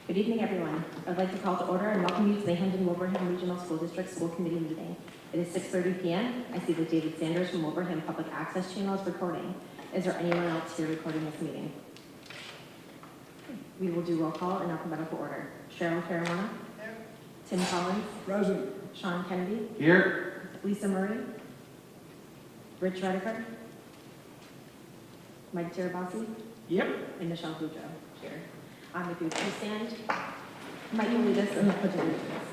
Good evening, everyone. I'd like to call to order and welcome you to the Hamden Wilbraham Regional School District School Committee meeting. It is 6:30 p.m. I see that David Sanders from Wilbraham Public Access Channel is recording. Is there anyone else here recording this meeting? We will do roll call in alphabetical order. Cheryl Caruana. Here. Tim Collins. Present. Sean Kennedy. Here. Lisa Murray. Rich Rediker. Mike Tirabassi. Yep. And Michelle Boudreau here. If you would please stand. Mike will lead us in the pledge of allegiance.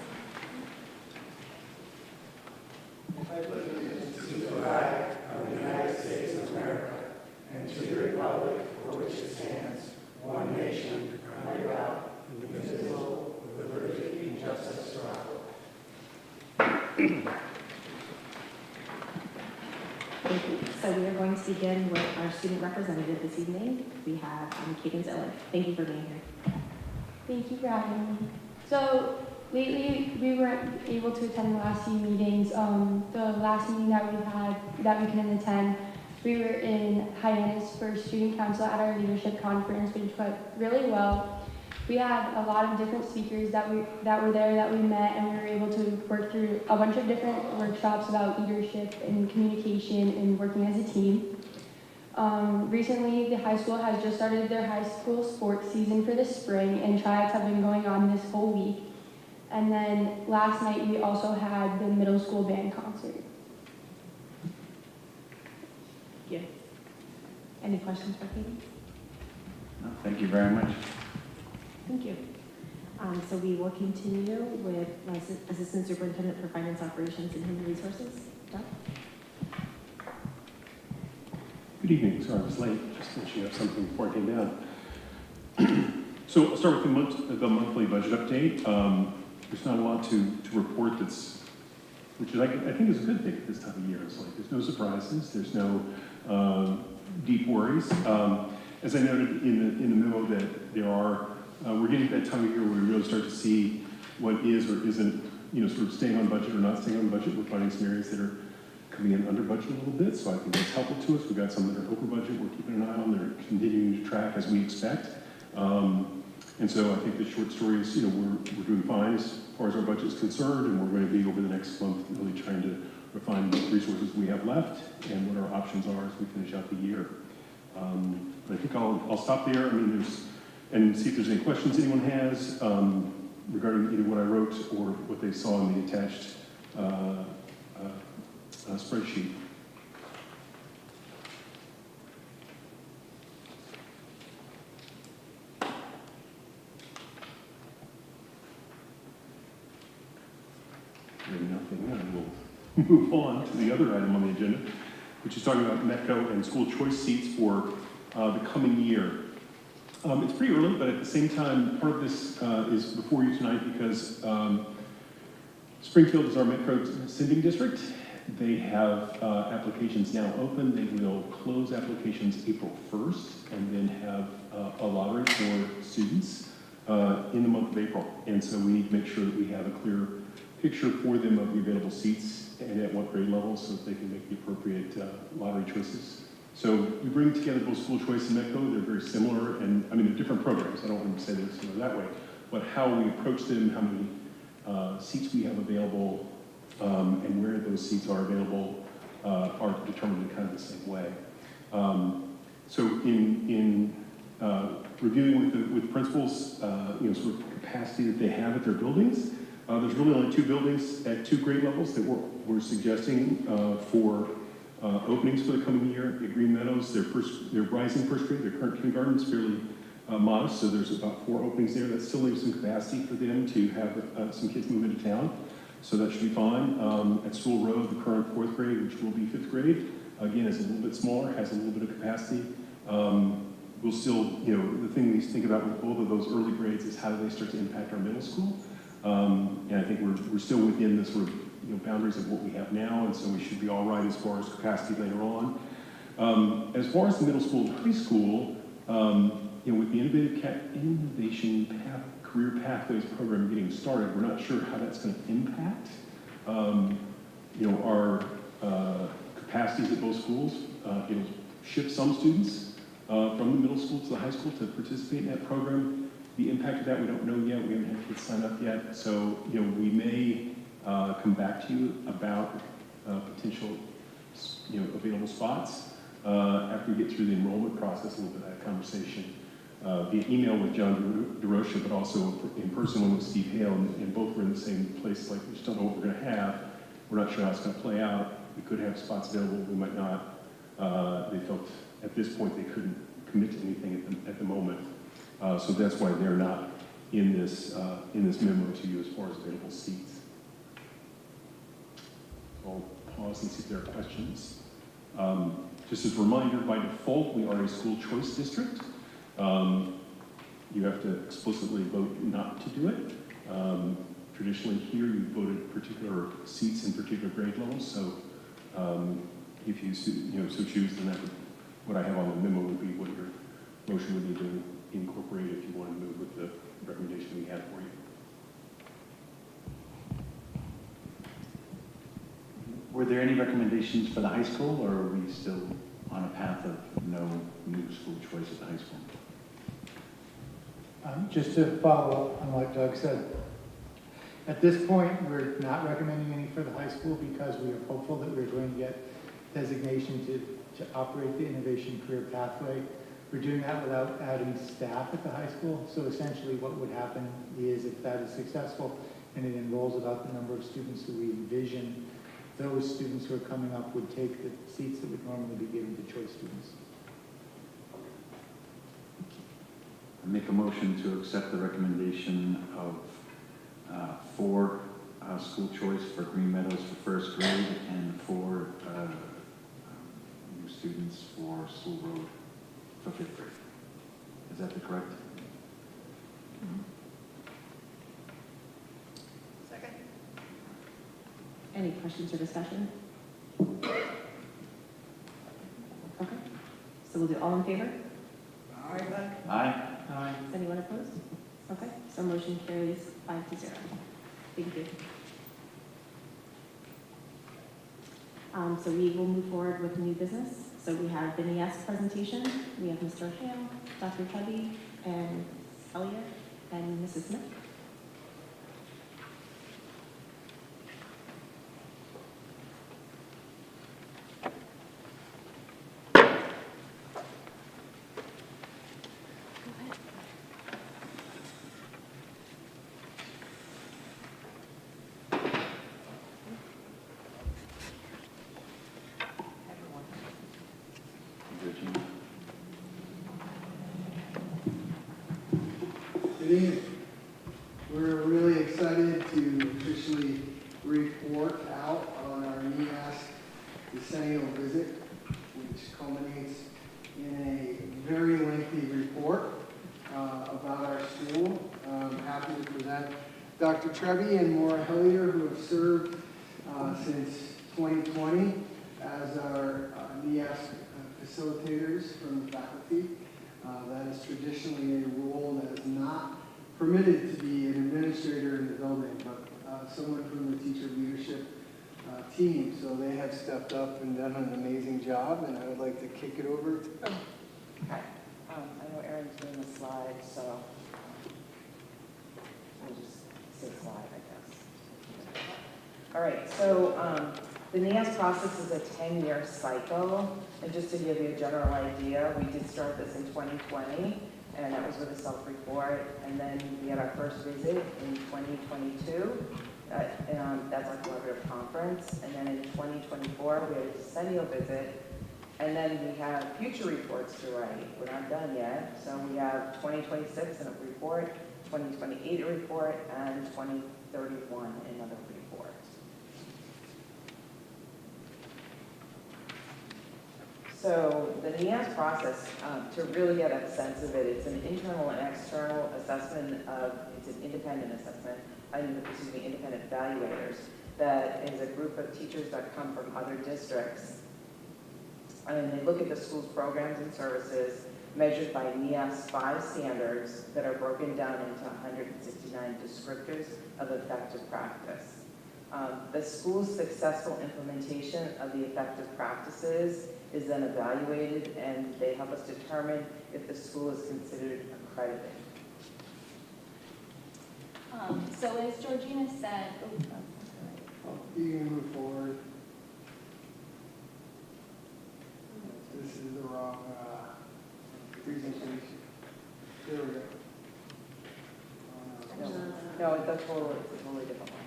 I pledge allegiance to the flag of the United States of America and to the republic for which it stands, one nation, under God, indivisible, with liberty and justice for all. Thank you. So we are going to begin with our student representative this evening. We have Kaden Zillig. Thank you for being here. Thank you for having me. So lately we weren't able to attend the last few meetings. The last meeting that we had that we couldn't attend, we were in Hyannis for student council at our leadership conference, which went really well. We had a lot of different speakers that were there that we met, and we were able to work through a bunch of different workshops about leadership and communication and working as a team. Recently, the high school has just started their high school sports season for the spring, and tryouts have been going on this whole week. And then last night, we also had the middle school band concert. Yeah. Any questions for Kaden? No, thank you very much. Thank you. So we will continue with my Assistant Superintendent for Finance Operations and Human Resources, Doug. Good evening. Sorry I was late. Just finishing up something before I came down. So I'll start with the monthly budget update. There's not a lot to report which I think is a good thing at this time of year. It's like there's no surprises. There's no deep worries. As I noted in the memo that there are, we're getting to that time of year where we really start to see what is or isn't, sort of staying on budget or not staying on budget. We're finding some areas that are coming in under budget a little bit, so I think that's helpful to us. We've got some that are over budget. We're keeping an eye on. They're continuing to track as we expect. And so I think the short story is, we're doing fine as far as our budget is concerned, and we're going to be over the next month really trying to refine the resources we have left and what our options are as we finish out the year. But I think I'll stop there. And see if there's any questions anyone has regarding either what I wrote or what they saw in the attached spreadsheet. Hearing nothing, I will move on to the other item on the agenda, which is talking about METCO and school choice seats for the coming year. It's pretty early, but at the same time, part of this is before you tonight because Springfield is our METCO sending district. They have applications now open. They will close applications April 1st and then have a lottery for students in the month of April. And so we need to make sure that we have a clear picture for them of the available seats and at what grade level so that they can make the appropriate lottery choices. So we bring together both school choice and METCO. They're very similar, and they're different programs. I don't want to say they're similar that way, but how we approach them, how many seats we have available, and where those seats are available are determined in kind of the same way. So in reviewing with principals, sort of capacity that they have at their buildings, there's really only 2 buildings at 2 grade levels that we're suggesting for openings for the coming year. At Green Meadows, their rising first grade, their current kindergarten is fairly modest, so there's about 4 openings there. That still leaves some capacity for them to have some kids move into town, so that should be fine. At Sewell Road, the current 4th grade, which will be 5th grade, again, is a little bit smaller, has a little bit of capacity. We'll still, the thing we think about with both of those early grades is how do they start to impact our middle school? And I think we're still within the sort of boundaries of what we have now, and so we should be all right as far as capacity later on. As far as the middle school and high school, with the Innovation Career Pathways program getting started, we're not sure how that's going to impact our capacities at both schools. It'll shift some students from the middle school to the high school to participate in that program. The impact of that, we don't know yet. We haven't had kids sign up yet. So, we may come back to you about potential, available spots after we get through the enrollment process, a little bit of that conversation via email with John DeRocha, but also in person one with Steve Hale, and both were in the same place. Like, we just don't know what we're going to have. We're not sure how it's going to play out. We could have spots available. We might not. They felt at this point they couldn't commit to anything at the moment. So that's why they're not in this memo to you as far as available seats. I'll pause and see if there are questions. Just as a reminder, by default, we are a school choice district. You have to explicitly vote not to do it. Traditionally here, you voted particular seats in particular grade levels. So if you so choose, then that would, what I have on the memo would be what your motion would need to incorporate if you want to move with the recommendation we had for you. Were there any recommendations for the high school, or are we still on a path of no new school choice at the high school? Just to follow up on what Doug said, at this point, we're not recommending any for the high school because we are hopeful that we're going to get designation to operate the innovation career pathway. We're doing that without adding staff at the high school. So essentially what would happen is if that is successful and it enrolls about the number of students that we envision, those students who are coming up would take the seats that would normally be given to choice students. I make a motion to accept the recommendation of 4 school choice for Green Meadows for first grade and 4 new students for School Road for 5th grade. Is that the correct? Second. Any questions or discussion? Okay, so we'll do all in favor? Aye. Is anyone opposed? Okay, so motion carries 5-0. Thank you. So we will move forward with new business. So we have the NES presentation. We have Mr. Hale, Dr. Chubby, and Elliott, and Mrs. Smith. Good evening. We're really excited to officially report out on our NEAS decennial visit, which culminates in a very lengthy report about our school. I'm happy to present Dr. Trevi and Maura Hellier, who have served since 2020 as our NEAS facilitators from the faculty. That is traditionally a role that is not permitted to be an administrator in the building, but someone from the teacher leadership team. So they have stepped up and done an amazing job, and I would like to kick it over to them. Okay. I know Erin's doing the slides, so we'll just say slide, I guess. All right, so the NEAS process is a 10-year cycle, and just to give you a general idea, we did start this in 2020, and that was with a self-report, and then we had our first visit in 2022, that's our collaborative conference, and then in 2024, we had a decennial visit, and then we have future reports to write. We're not done yet, so we have 2026 in a report, 2028 a report, and 2031 another report. So the NEAS process, to really get a sense of it, it's an internal and external assessment it's an independent assessment, independent evaluators, that is a group of teachers that come from other districts. And they look at the school's programs and services measured by NEAS 5 standards that are broken down into 169 descriptors of effective practice. The school's successful implementation of the effective practices is then evaluated, and they help us determine if the school is considered accredited. So as Georgina said, You can move forward. This is the wrong, presentation. There we go. No, that's totally, it's a totally different one.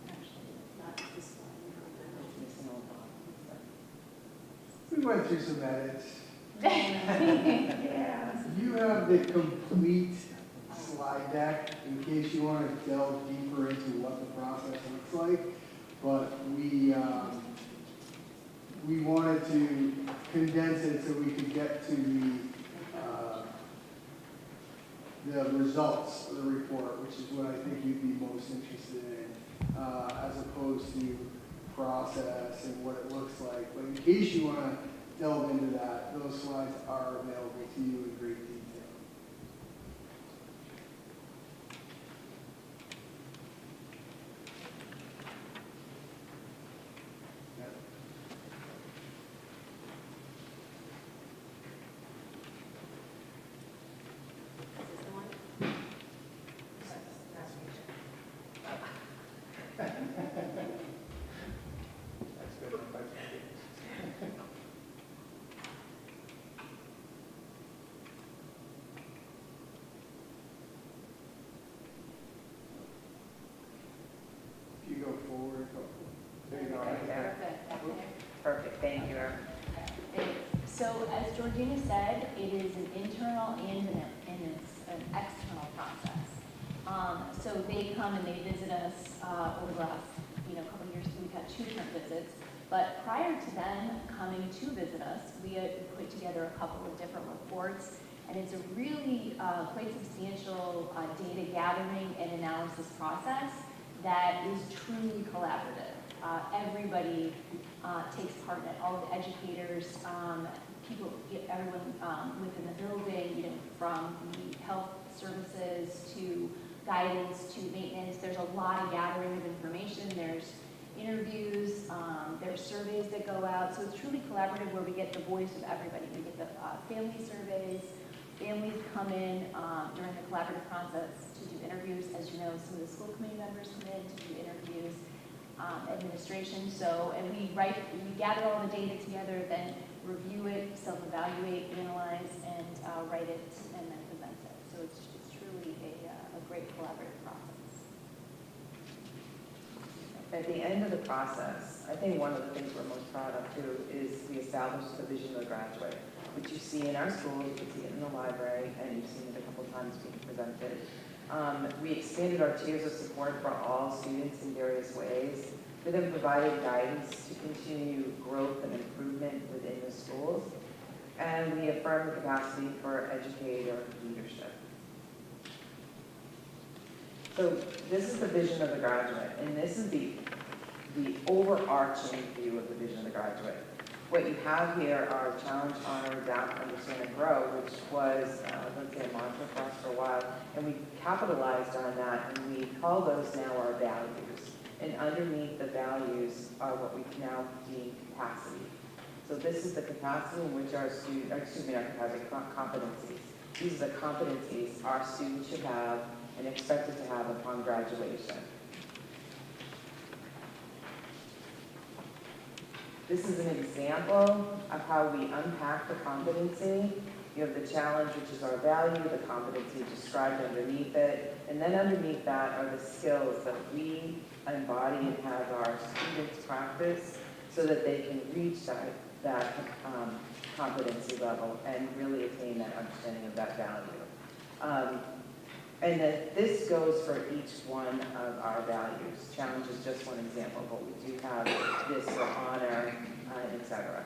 actually, not this one. Missing all the- We went through some edits. Yeah. You have the complete slide deck in case you want to delve deeper into what the process looks like. But we wanted to condense it so we could get to the results of the report, which is what I think you'd be most interested in, as opposed to process and what it looks like. But in case you want to delve into that, those slides are available to you in great detail. Yep. If you go forward, there you go. Right there. Perfect. Perfect, thank you. So as Georgina said, it is an internal and an external process. So they come and they visit us over the last couple of years. We've had 2 different visits. But prior to them coming to visit us, we had put together a couple of different reports. And it's a really quite substantial data gathering and analysis process that is truly collaborative. Everybody takes part in it, all the educators, people, everyone within the building, from the health services to guidance to maintenance. There's a lot of gathering of information. There's interviews, there's surveys that go out. So it's truly collaborative where we get the voice of everybody. We get the family surveys. Families come in during the collaborative process to do interviews. As you know, some of the school committee members come in to do interviews, administration. So, and we gather all the data together, then review it, self-evaluate, analyze, and write it, and then present it. So it's truly a great collaborative process. At the end of the process, I think one of the things we're most proud of too is we established the vision of the graduate, which you see in our schools, you see it in the library, and you've seen it a couple of times being presented. We expanded our tiers of support for all students in various ways. We then provided guidance to continue growth and improvement within the schools. And we affirmed the capacity for educator leadership. So this is the vision of the graduate, and this is the overarching view of the vision of the graduate. What you have here are challenge, honor, adapt, understand, and grow, which was, let's say, a mantra for us for a while, and we capitalized on that, and we call those now our values. And underneath the values are what we now deem capacity. So this is the capacity in which our students, our capacity, competencies. These are the competencies our students should have and expected to have upon graduation. This is an example of how we unpack the competency. You have the challenge, which is our value, the competency described underneath it, and then underneath that are the skills that we embody and have our students practice so that they can reach that competency level and really attain that understanding of that value. And then this goes for each one of our values. Challenge is just one example, but we do have this for honor, et cetera.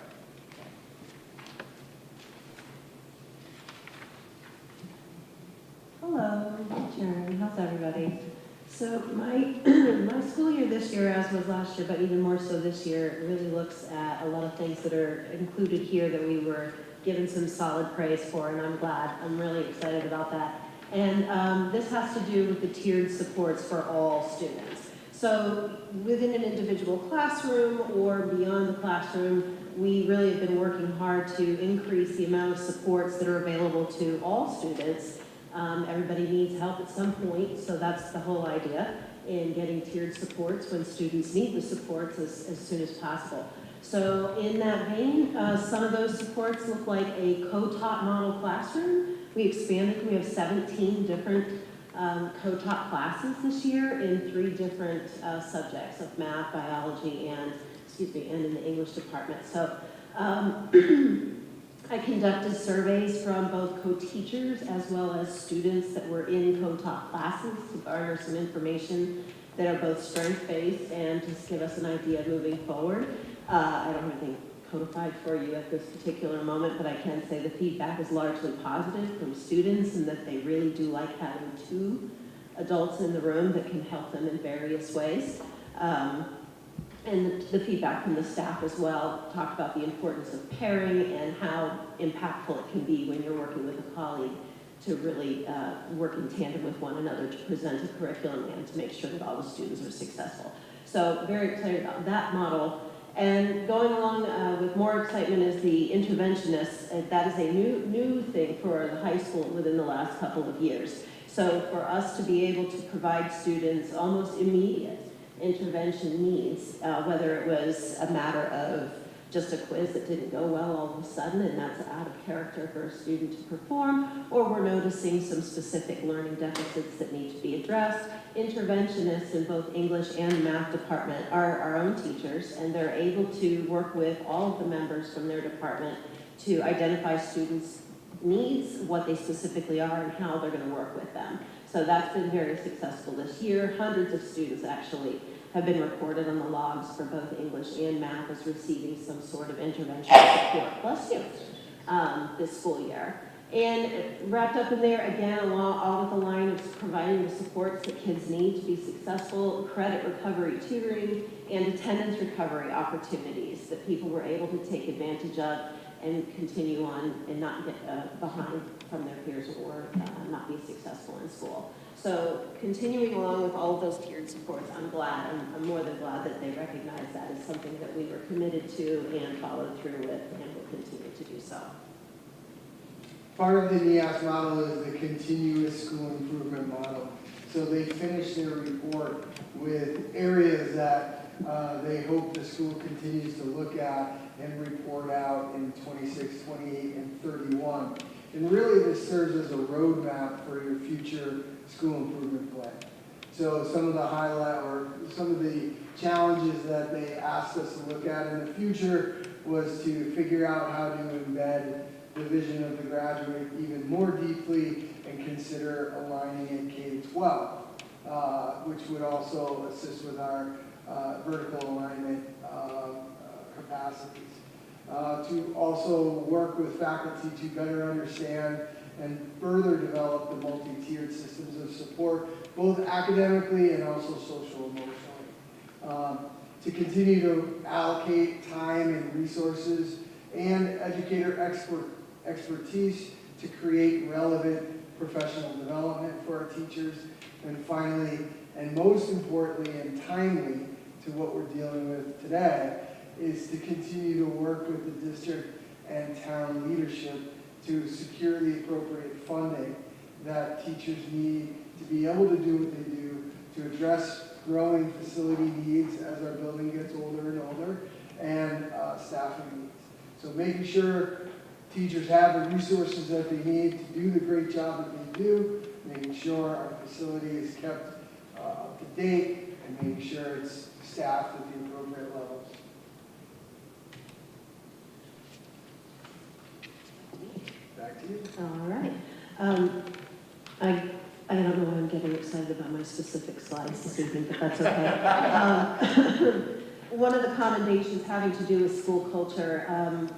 Hello, Sharon. How's everybody? So my school year this year, as was last year, but even more so this year, really looks at a lot of things that are included here that we were given some solid praise for, and I'm glad. I'm really excited about that. And this has to do with the tiered supports for all students. So within an individual classroom or beyond the classroom, we really have been working hard to increase the amount of supports that are available to all students Everybody needs help at some point, so that's the whole idea in getting tiered supports when students need the supports as soon as possible. So in that vein, some of those supports look like a co-taught model classroom. We expanded, we have 17 different co-taught classes this year in 3 different subjects of math, biology, and in the English department. So I conducted surveys from both co-teachers as well as students that were in co-taught classes to garner some information that are both strength-based and just give us an idea moving forward. I don't have anything codified for you at this particular moment, but I can say the feedback is largely positive from students and that they really do like having 2 adults in the room that can help them in various ways. And the feedback from the staff as well talked about the importance of pairing and how impactful it can be when you're working with a colleague to really work in tandem with one another to present a curriculum and to make sure that all the students are successful. So very excited about that model. And going along with more excitement is the interventionists. That is a new thing for the high school within the last couple of years. So for us to be able to provide students almost immediate intervention needs, whether it was a matter of just a quiz that didn't go well all of a sudden and that's out of character for a student to perform, or we're noticing some specific learning deficits that need to be addressed. Interventionists in both English and math department are our own teachers, and they're able to work with all of the members from their department to identify students' needs, what they specifically are, and how they're going to work with them. So that's been very successful this year. Hundreds of students actually have been recorded on the logs for both English and math as receiving some sort of intervention support, bless you, this school year. And wrapped up in there, again, all with the line of providing the supports that kids need to be successful, credit recovery tutoring, and attendance recovery opportunities that people were able to take advantage of and continue on and not get behind from their peers or not be successful in school. So continuing along with all of those tiered supports, I'm more than glad that they recognize that as something that we were committed to and followed through with and will continue to do so. Part of the NEAS model is the continuous school improvement model. So they finished their report with areas that they hope the school continues to look at and report out in 26, 28, and 31. And really this serves as a roadmap for your future school improvement plan. So some of the highlight or some of the challenges that they asked us to look at in the future was to figure out how to embed the vision of the graduate even more deeply and consider aligning it K-12, which would also assist with our vertical alignment capacities. To also work with faculty to better understand and further develop the multi-tiered systems of support, both academically and also social emotionally. To continue to allocate time and resources and educator expertise to create relevant professional development for our teachers. And finally, and most importantly and timely to what we're dealing with today, is to continue to work with the district and town leadership to secure the appropriate funding that teachers need to be able to do what they do, to address growing facility needs as our building gets older and older, and staffing needs. So making sure teachers have the resources that they need to do the great job that they do, making sure our facility is kept up to date, and making sure it's staffed at the appropriate levels. Back to you. All right. I don't know why I'm getting excited about my specific slides this evening, but that's okay. One of the commendations having to do with school culture,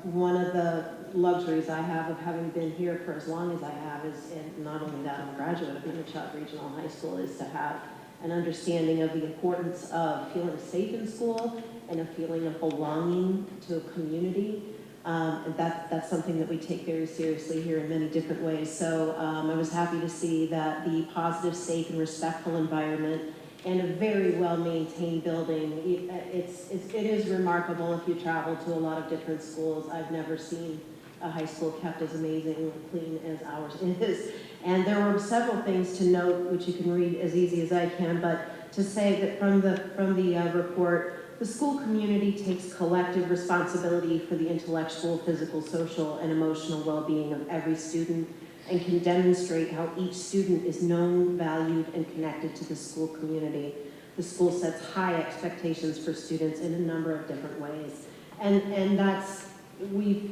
one of the luxuries I have of having been here for as long as I have is, and not only that, I'm a graduate of Manitowoc Regional High School, is to have an understanding of the importance of feeling safe in school and a feeling of belonging to a community. And that's something that we take very seriously here in many different ways. So I was happy to see that the positive, safe, and respectful environment and a very well-maintained building. It is remarkable if you travel to a lot of different schools. I've never seen a high school kept as amazing and clean as ours is. And there were several things to note, which you can read as easy as I can, but to say that from the report, the school community takes collective responsibility for the intellectual, physical, social, and emotional well-being of every student, and can demonstrate how each student is known, valued, and connected to the school community. The school sets high expectations for students in a number of different ways. And that's, we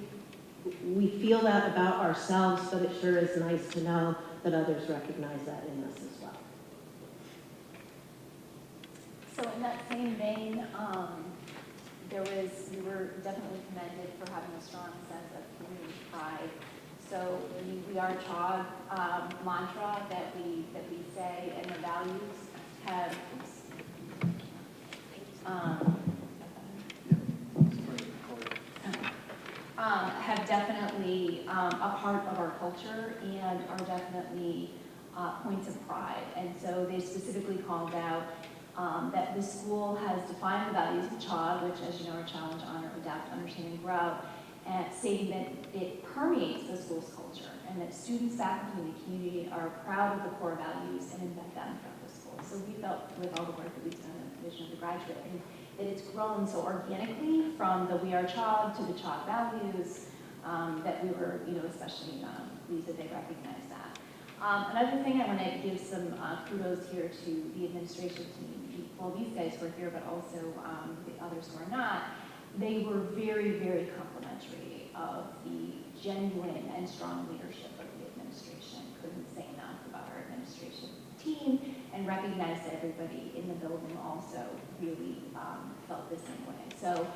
feel that about ourselves, but it sure is nice to know that others recognize that in us as well. So in that same vein, we were definitely commended for having a strong sense of community pride. So the We Are CHOG mantra that we say, and the values have, have definitely a part of our culture and are definitely points of pride. And so they specifically called out that the school has defined the values of CHOG, which, as you know, are challenge, honor, adapt, understand, and grow, and stating that it permeates the school's culture and that students, faculty, and the community are proud of the core values and embed them throughout the school. So we felt with all the work that we've done in the Vision of the Graduate, and that it's grown so organically from the We Are CHOG to the CHOG values that we were, especially pleased that they recognized that. Another thing I want to give some kudos here to the administration team. Well, these guys who are here, but also the others who are not. They were very, very complimentary of the genuine and strong leadership of the administration. Couldn't say enough about our administration team, and recognized that everybody in the building also really felt the same way. So,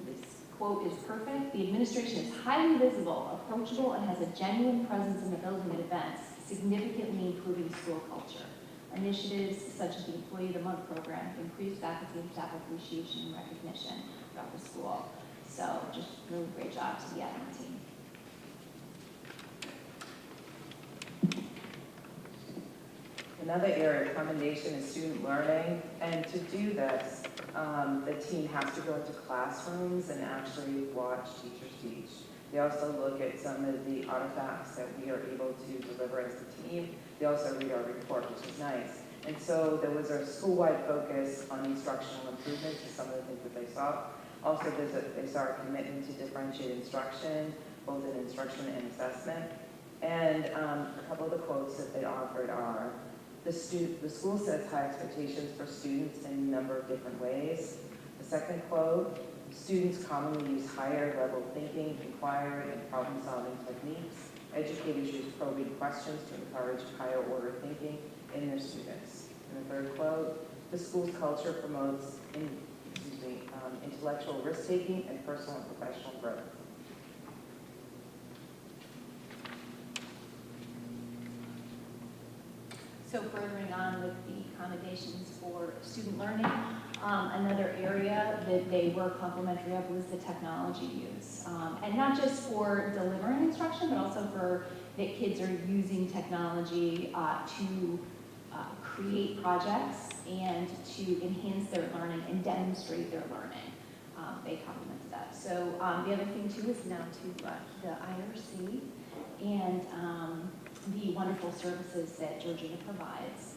this quote is perfect. The administration is highly visible, approachable, and has a genuine presence in the building at events, significantly improving school culture. Initiatives such as the Employee of the Month program have increased faculty and staff appreciation and recognition throughout the school. So just really great job to the admin team. Another area of commendation is student learning, and to do this, the team has to go into classrooms and actually watch teachers teach. They also look at some of the artifacts that we are able to deliver as a team. They also read our report, which is nice. And so there was a school-wide focus on instructional improvement to some of the things that they saw. Also, they saw a commitment to differentiate instruction, both in instruction and assessment. And a couple of the quotes that they offered are, the school sets high expectations for students in a number of different ways. The second quote, students commonly use higher level thinking, inquiry, and problem-solving techniques. Educators use probing questions to encourage higher order thinking in their students. And the third quote, the school's culture promotes intellectual risk-taking and personal and professional growth. So furthering on with the accommodations for student learning, another area that they were complimentary of was the technology use. And not just for delivering instruction, but also for that kids are using technology to create projects and to enhance their learning and demonstrate their learning. They complimented that. So the other thing too is now to the IRC and the wonderful services that Georgina provides.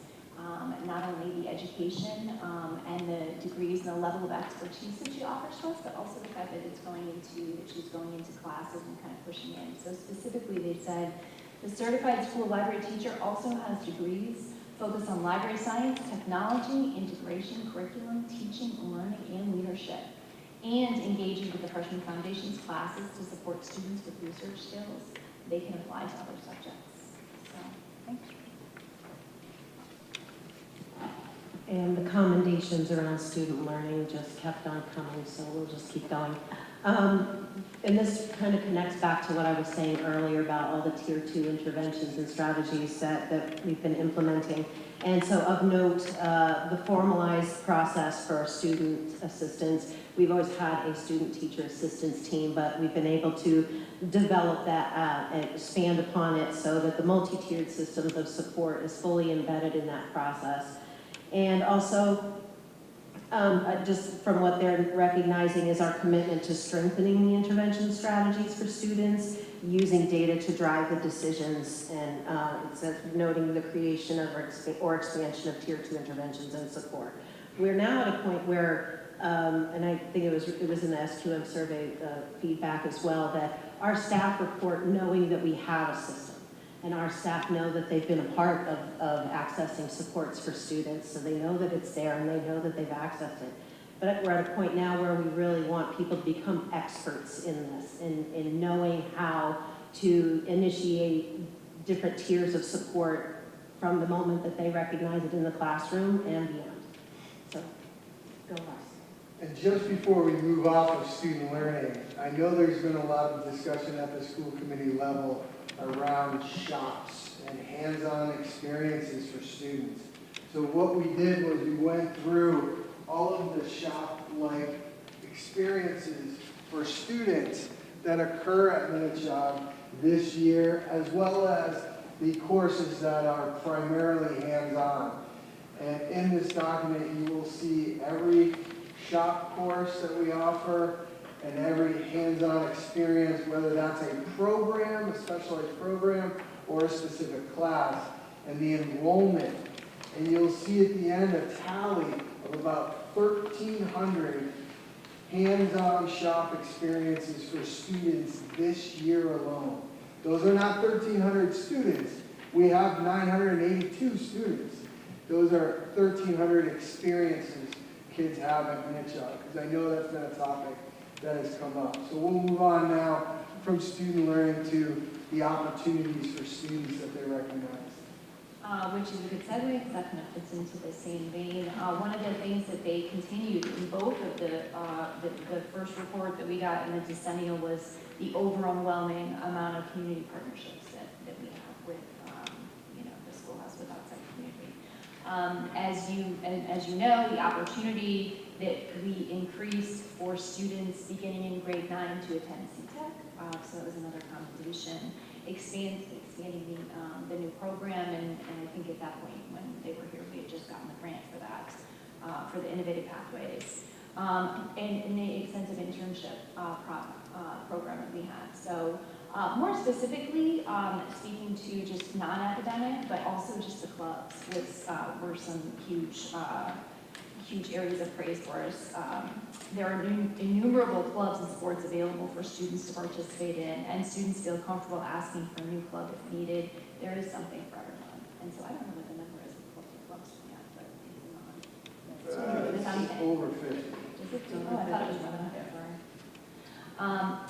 Not only the education and the degrees and the level of expertise that she offers to us, but also the fact that she's going into classes and kind of pushing in. So specifically they said, the certified school library teacher also has degrees focused on library science, technology, integration, curriculum, teaching, learning, and leadership, and engaging with the freshman foundations classes to support students with research skills they can apply to other subjects. So, thanks. And the commendations around student learning just kept on coming, so we'll just keep going. And this kind of connects back to what I was saying earlier about all the Tier 2 interventions and strategies that we've been implementing. And so of note, the formalized process for our student assistance, we've always had a student teacher assistance team, but we've been able to develop that and expand upon it so that the multi-tiered systems of support is fully embedded in that process. And also, Just from what they're recognizing is our commitment to strengthening the intervention strategies for students, using data to drive the decisions, and it says noting the creation of or expansion of Tier 2 interventions and support. We're now at a point where, and I think it was in the SQM survey feedback as well, that our staff report knowing that we have a system. And our staff know that they've been a part of accessing supports for students, so they know that it's there and they know that they've accessed it. But we're at a point now where we really want people to become experts in this, in knowing how to initiate different tiers of support from the moment that they recognize it in the classroom and beyond. So, go last. And just before we move off of student learning, I know there's been a lot of discussion at the school committee level around shops and hands-on experiences for students. So what we did was we went through all of the shop-like experiences for students that occur at Minichog this year, as well as the courses that are primarily hands-on. And in this document, you will see every shop course that we offer and every hands-on experience, whether that's a program, a specialized program, or a specific class, and the enrollment. And you'll see at the end a tally of about 1,300 hands-on shop experiences for students this year alone. Those are not 1,300 students. We have 982 students. Those are 1,300 experiences kids have at Minichog, because I know that's been a topic that has come up. So we'll move on now from student learning to the opportunities for students that they recognize. Which is a good segue, because that kind of fits into the same vein. One of the things that they continued in both of the first report that we got in the decennial was the overwhelming amount of community partnerships that we have with, the schoolhouse with outside community. As you know, the opportunity that we increased for students beginning in grade 9 to attend CTEC, so that was another commendation, expanding the new program, and I think at that point when they were here, we had just gotten the grant for that, for the Innovative Pathways, and the extensive internship program that we had. So more specifically, speaking to just non-academic, but also just the clubs were some huge areas of praise for us. There are innumerable clubs and sports available for students to participate in, and students feel comfortable asking for a new club if needed. There is something for everyone. And so I don't know what the number is of clubs we have, but it's Over 50. Oh, I thought it was more than that, sorry.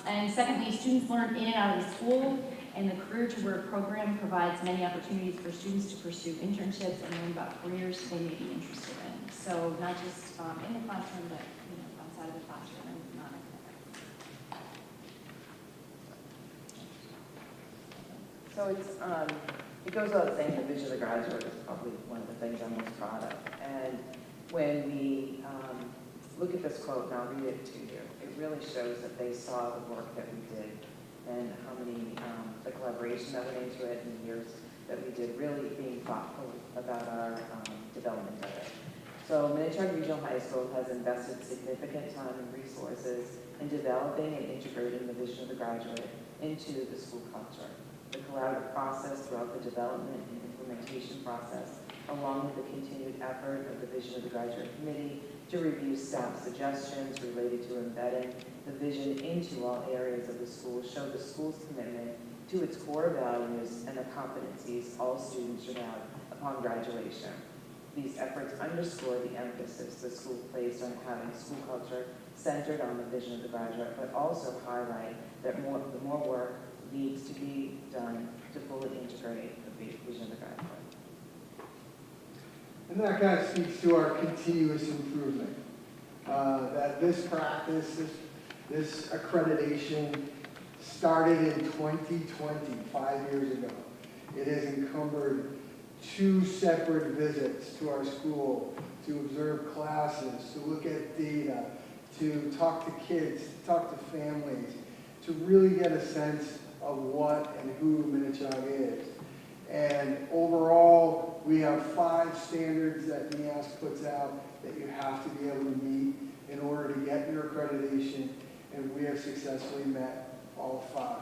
And secondly, students learn in and out of the school, and the Career to Work program provides many opportunities for students to pursue internships and learn about careers they may be interested in. So not just in the classroom, but outside of the classroom and non-academic. So it goes without saying the vision of the graduate is probably one of the things I'm most proud of. And when we look at this quote, and I'll read it to you, it really shows that they saw the work that we did and how many, the collaboration that went into it and the years that we did, really being thoughtful about our development of it. So Minichog Regional High School has invested significant time and resources in developing and integrating the vision of the graduate into the school culture. The collaborative process throughout the development and implementation process, along with the continued effort of the Vision of the Graduate Committee to review staff suggestions related to embedding the vision into all areas of the school, show the school's commitment to its core values and the competencies all students should have upon graduation. These efforts underscore the emphasis the school placed on having school culture centered on the vision of the graduate, but also highlight that the more work needs to be done to fully integrate the vision of the graduate. And that kind of speaks to our continuous improvement. That this practice, this accreditation started in 2020, 5 years ago. It has encumbered 2 separate visits to our school to observe classes, to look at data, to talk to kids, to talk to families, to really get a sense of what and who Minichog is. And overall, we have 5 standards that NEAS puts out that you have to be able to meet in order to get your accreditation, and we have successfully met all 5.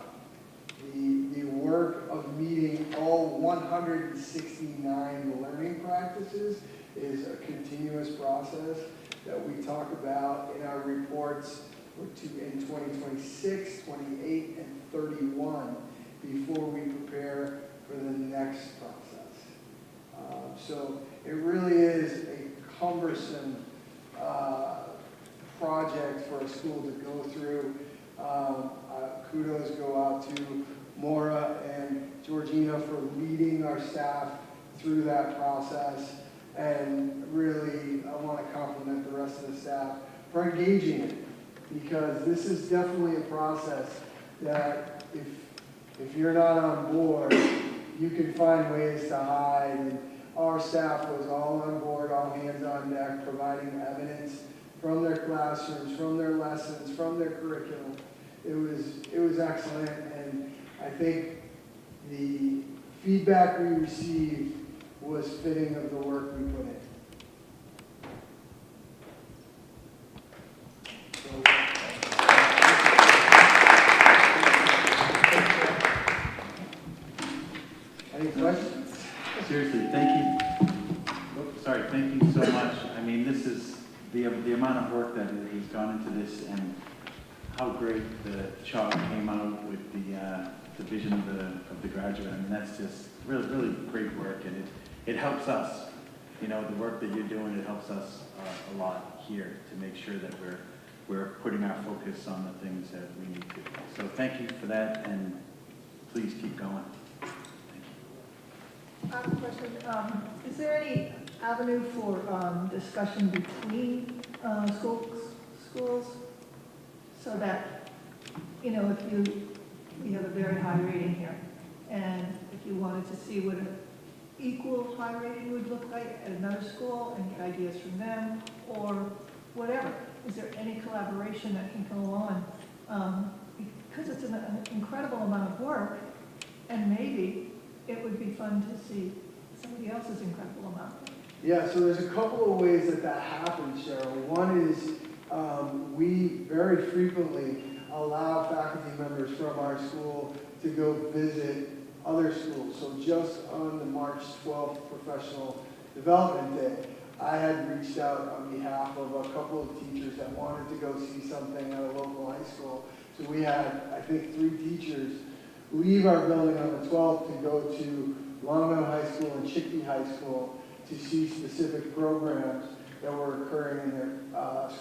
The work of meeting all 169 learning practices is a continuous process that we talk about in our reports in 2026, 28, and 31 before we prepare for the next process. So it really is a cumbersome project for a school to go through. Kudos go out to Maura and Georgina for leading our staff through that process. And really, I want to compliment the rest of the staff for engaging in it, because this is definitely a process that if you're not on board, you can find ways to hide. And our staff was all on board, all hands on deck, providing evidence from their classrooms, from their lessons, from their curriculum. It was excellent, and I think the feedback we received was fitting of the work we put in. Any questions? Seriously, thank you. Thank you so much. I mean, this is the amount of work that has gone into this, and how great the chart came out with the vision of the graduate. I mean, that's just really great work, and it helps us. You know, the work that you're doing, it helps us a lot here to make sure that we're putting our focus on the things that we need to. So thank you for that, and please keep going. I have a question. Is there any avenue for discussion between schools so that, you know, we have a very high rating here, and if you wanted to see what an equal high rating would look like at another school and get ideas from them or whatever, is there any collaboration that can go on? Because it's an incredible amount of work, and maybe it would be fun to see somebody else's incredible amount. Yeah, so there's a couple of ways that happens, Cheryl. One is we very frequently allow faculty members from our school to go visit other schools. So just on the March 12th Professional Development Day, I had reached out on behalf of a couple of teachers that wanted to go see something at a local high school. So we had, I think, 3 teachers leave our building on the 12th to go to Longmeadow High School and Chicopee High School to see specific programs that were occurring in their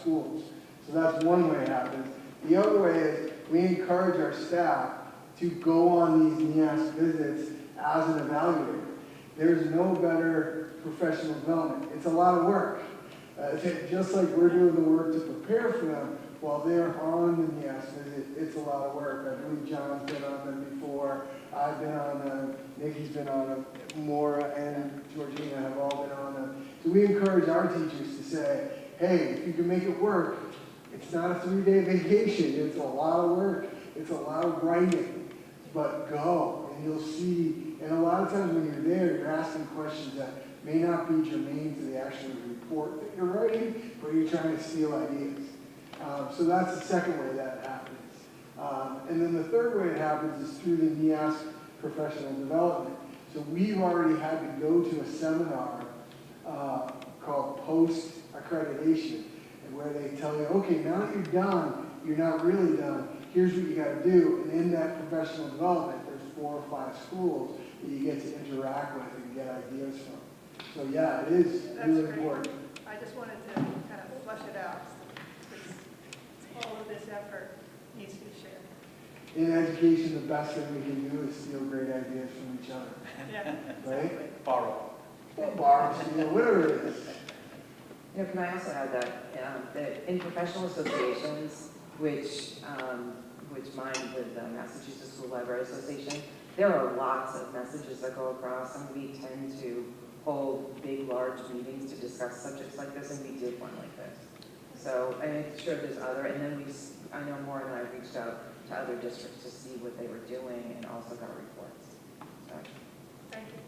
schools. So that's one way it happens. The other way is we encourage our staff to go on these NEAS visits as an evaluator. There's no better professional development. It's a lot of work. Just like we're doing the work to prepare for them, while they're on the NEAS visit, it's a lot of work. I believe John's been on them before. I've been on them. Nikki's been on them. Maura and Georgina have all been on them. So we encourage our teachers to say, hey, if you can make it work, it's not a 3-day vacation. It's a lot of work. It's a lot of writing. But go, and you'll see. And a lot of times when you're there, you're asking questions that may not be germane to the actual report that you're writing, but you're trying to steal ideas. So that's the second way that happens. And then the third way it happens is through the NEAS professional development. So we've already had to go to a seminar called post-accreditation, and where they tell you, okay, now that you're done, you're not really done. Here's what you got to do. And in that professional development, there's 4 or 5 schools that you get to interact with and get ideas from. So yeah, it is really important. I just wanted to kind of flush it out. All of this effort needs to be shared. In education, the best thing we can do is steal great ideas from each other. Yeah. Right? Borrow. Borrow, steal, whatever it is. You know, can I also add that in professional associations, which mine with the Massachusetts School Library Association, there are lots of messages that go across, and we tend to hold big, large meetings to discuss subjects like this, and we did one like this. So I'm sure there's other, and then I know Maura and I reached out to other districts to see what they were doing and also got reports. So. Thank you.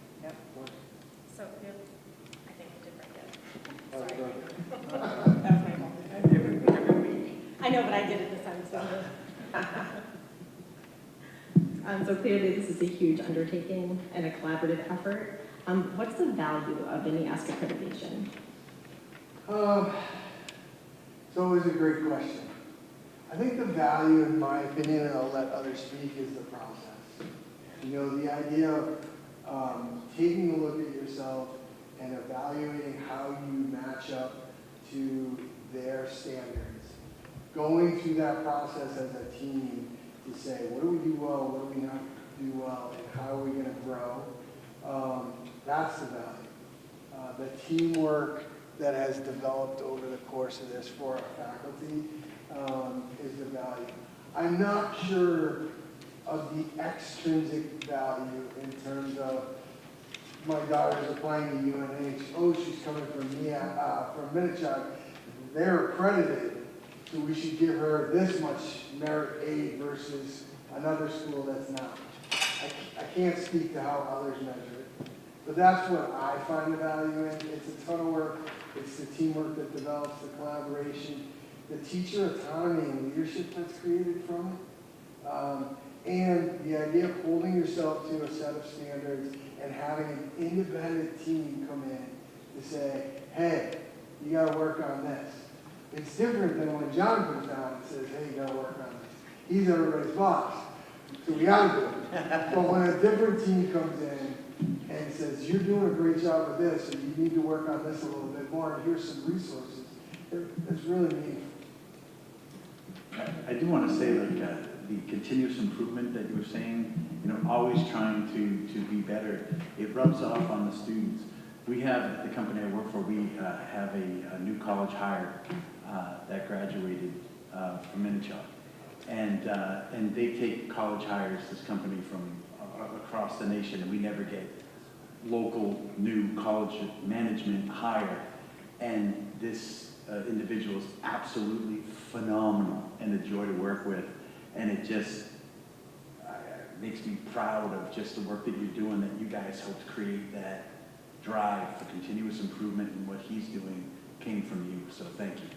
know, but I did it this time, so. So clearly this is a huge undertaking and a collaborative effort. What's the value of the NEASC accreditation? It's always a great question. I think the value, in my opinion, and I'll let others speak, is the process. You know, the idea of taking a look at yourself and evaluating how you match up to their standards. Going through that process as a team to say, what do we do well, what do we not do well, and how are we going to grow? That's the value. The teamwork that has developed over the course of this for our faculty is the value. I'm not sure of the extrinsic value in terms of my daughter's applying to UNH. Oh, she's coming from Minichog. They're accredited, so we should give her this much merit aid versus another school that's not. I can't speak to how others measure it, but that's what I find the value in. It's a ton of work. It's the teamwork that develops the collaboration, the teacher autonomy and leadership that's created from it, and the idea of holding yourself to a set of standards and having an independent team come in to say, hey, you got to work on this. It's different than when John comes down and says, hey, you got to work on this. He's everybody's boss, so we got to do it. But when a different team comes in and says, you're doing a great job with this, or you need to work on this a little bit more, and here's some resources, it's really meaningful. I do want to say, like, the continuous improvement that you were saying, you know, always trying to be better, it rubs off on the students. We have, at the company I work for, we have a new college hire that graduated from Minichog. And they take college hires, this company, from across the nation, and we never get local new college management hire. And this individual is absolutely phenomenal and a joy to work with. And it just makes me proud of just the work that you're doing, that you guys helped create that drive for continuous improvement, and what he's doing came from you. So thank you.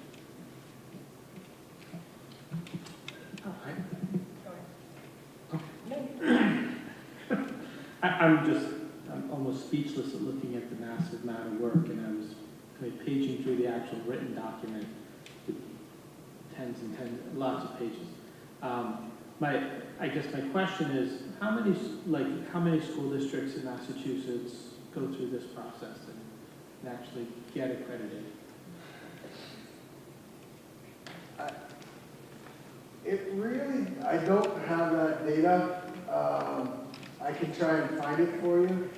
I'm almost speechless at looking at the massive amount of work, and I was paging through the actual written document, with tens and tens, lots of pages. I guess my question is, how many school districts in Massachusetts go through this process and actually get accredited? I don't have that data. I can try and find it for you.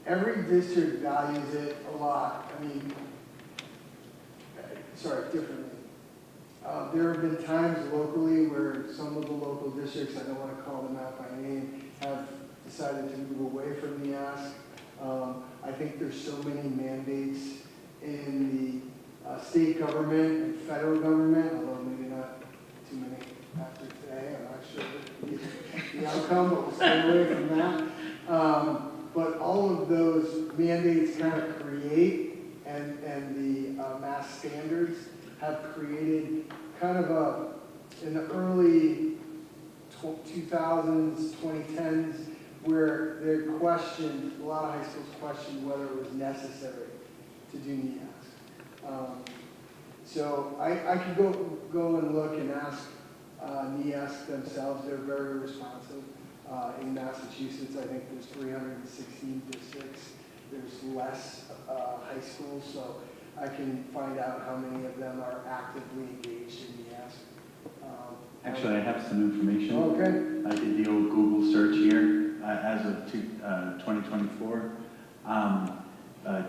Every district values it a lot. I mean, differently. There have been times locally where some of the local districts, I don't want to call them out by name, have decided to move away from the ask. I think there's so many mandates in the state government and federal government, although maybe not too many after today. I'm not sure the outcome, but we'll stay away from that. But all of those mandates kind of create, and the mass standards have created kind of in the early 2000s, 2010s, where they questioned, a lot of high schools questioned whether it was necessary to do NEASC. So I could go and look and ask NEASC themselves. They're very responsive. In Massachusetts, I think there's 316 districts. There's less high schools, so I can find out how many of them are actively engaged in NEASC. Actually, I have some information. Okay. I did the old Google search here as of 2024.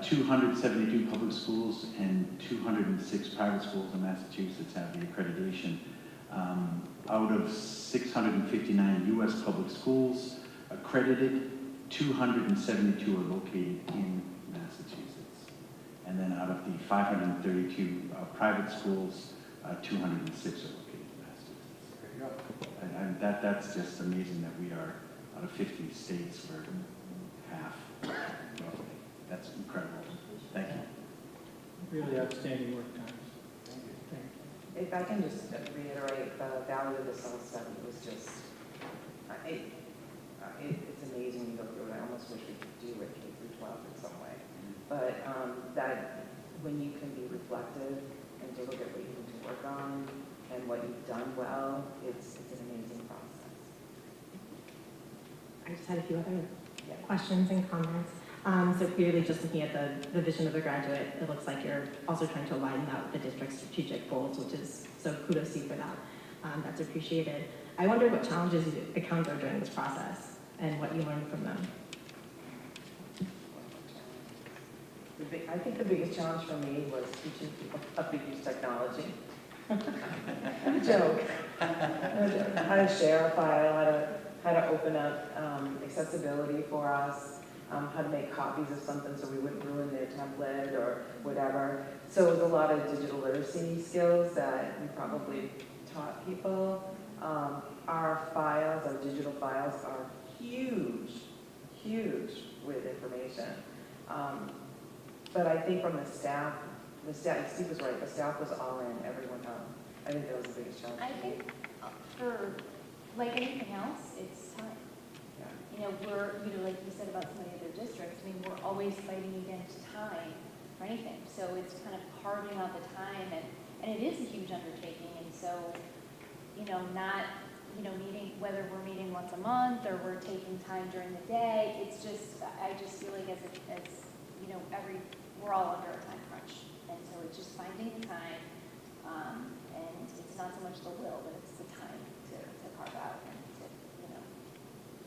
272 public schools and 206 private schools in Massachusetts have the accreditation. Out of 659 U.S. public schools accredited, 272 are located in Massachusetts. And then out of the 532 private schools, 206 are located in Massachusetts. There you go. And that's just amazing that we are, out of 50 states, we're half, roughly. That's incredible. Thank you. Really outstanding work, guys. Thank you. if I can just reiterate, the value of the self study was just, it's amazing to go through it. I almost wish we could do it K through 12 in some way. But that when you can be reflective and to look at what you need to work on and what you've done well, it's an amazing process. I just had a few other Yeah. questions and comments. So clearly, just looking at the vision of the graduate, it looks like you're also trying to align that with the district's strategic goals, which is, so kudos to you for that. That's appreciated. I wonder what challenges you encountered during this process and what you learned from them. I think the biggest challenge for me was teaching people how to use technology. No joke. No joke. How to share a file, how to open up accessibility for us, how to make copies of something so we wouldn't ruin their template or whatever. So it was a lot of digital literacy skills that we probably taught people. Our files, our digital files are huge, huge with information. But I think from the staff, Steve was right, the staff was all in, everyone home. I think that was the biggest challenge. I think for, like anything else, it's time. Yeah. You know, like you said about some of the other districts, I mean, we're always fighting against time for anything. So it's kind of carving out the time, and it is a huge undertaking. And so, meeting, whether we're meeting once a month or we're taking time during the day, it's just, I just feel like we're all under a time crunch. And so it's just finding the time, and it's not so much the will, but it's the time to carve out and to,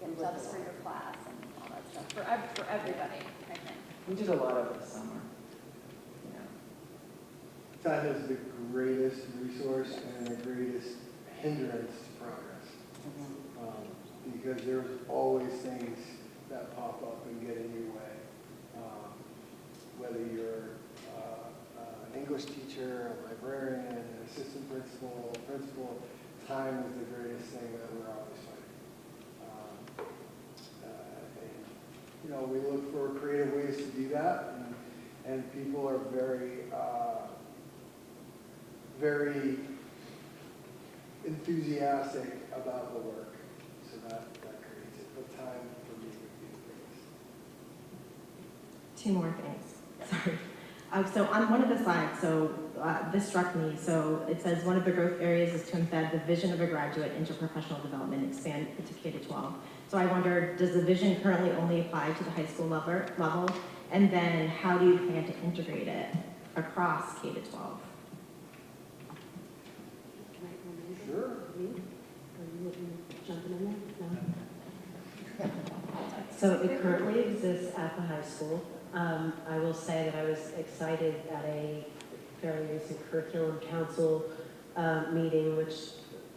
get subs for your class and all that stuff, for everybody, I think. We did a lot over the summer. Time is the greatest resource and the greatest hindrance to progress. Because there's always things that pop up and get in your way. Whether you're an English teacher, a librarian, an assistant principal, time is the greatest thing that we're always fighting. We look for creative ways to do that, and people are very, very enthusiastic about the work. So that creates it. But time for me would be the biggest. Two more things. Sorry. So on one of the slides, this struck me. So it says one of the growth areas is to embed the vision of a graduate into professional development, expand it to K-12. So I wonder, does the vision currently only apply to the high school level? And then how do you plan to integrate it across K-12? Sure. So it currently exists at the high school. I will say that I was excited at a fairly recent curriculum council meeting, which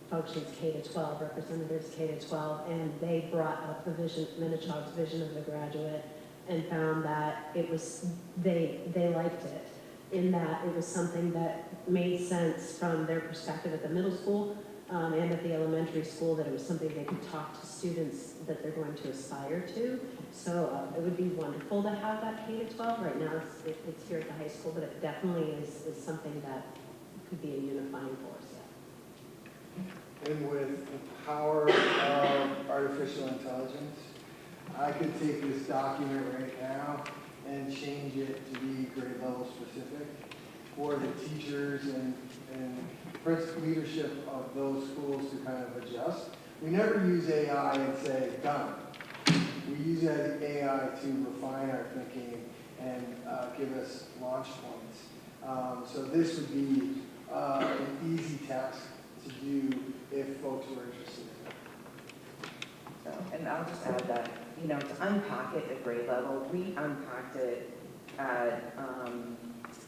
functions K-12, representatives K-12, and they brought up the vision, Minichog's vision of the graduate, and found that it was, they liked it, in that it was something that made sense from their perspective at the middle school and at the elementary school, that it was something they could talk to students that they're going to aspire to. So it would be wonderful to have that K-12. Right now it's here at the high school, but it definitely is something that could be a unifying force. And with the power of artificial intelligence, I could take this document right now and change it to be grade level specific for the teachers and principal leadership of those schools to kind of adjust. We never use AI and say, done. We use AI to refine our thinking and give us launch points. So this would be an easy task to do if folks were interested in it. So, and I'll just add that, to unpack it at grade level, we unpacked it at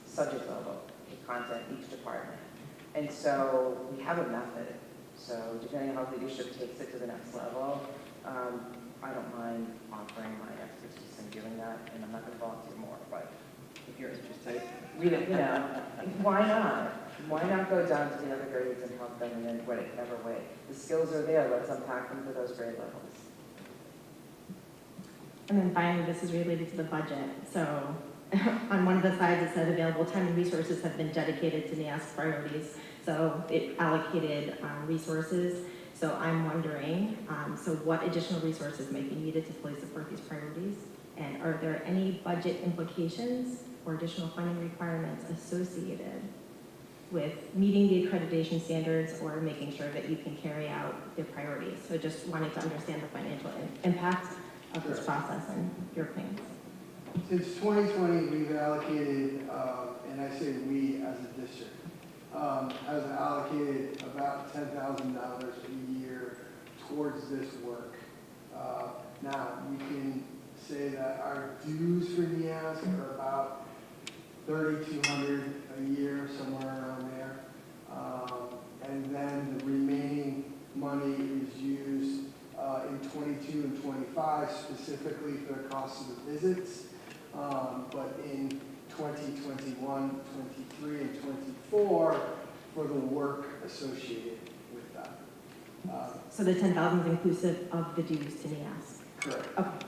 subject level, the content, each department. And so we have a method. So depending on how leadership takes it to the next level, I don't mind offering my expertise and giving that, and I'm not going to volunteer more, but if you're interested, why not? Why not go down to the other grades and help them in whatever way? The skills are there, let's unpack them for those grade levels. And then finally, this is related to the budget. So on one of the slides, it says available time and resources have been dedicated to NEASC priorities. So it allocated resources. So I'm wondering, so what additional resources might be needed to fully support these priorities? And are there any budget implications or additional funding requirements associated with meeting the accreditation standards or making sure that you can carry out the priorities? So just wanting to understand the financial impact of this process and your plans. Since 2020, we've allocated, and I say we as a district, has allocated about $10,000 a year towards this work. Now, we can say that our dues for NEAS are about $3,200 a year, somewhere around there. And then the remaining money is used in 22 and 25 specifically for the cost of the visits. But in 2021, 23, and 24 for the work associated with that. So the 10,000 is inclusive of the dues to NEAS? Correct. Okay.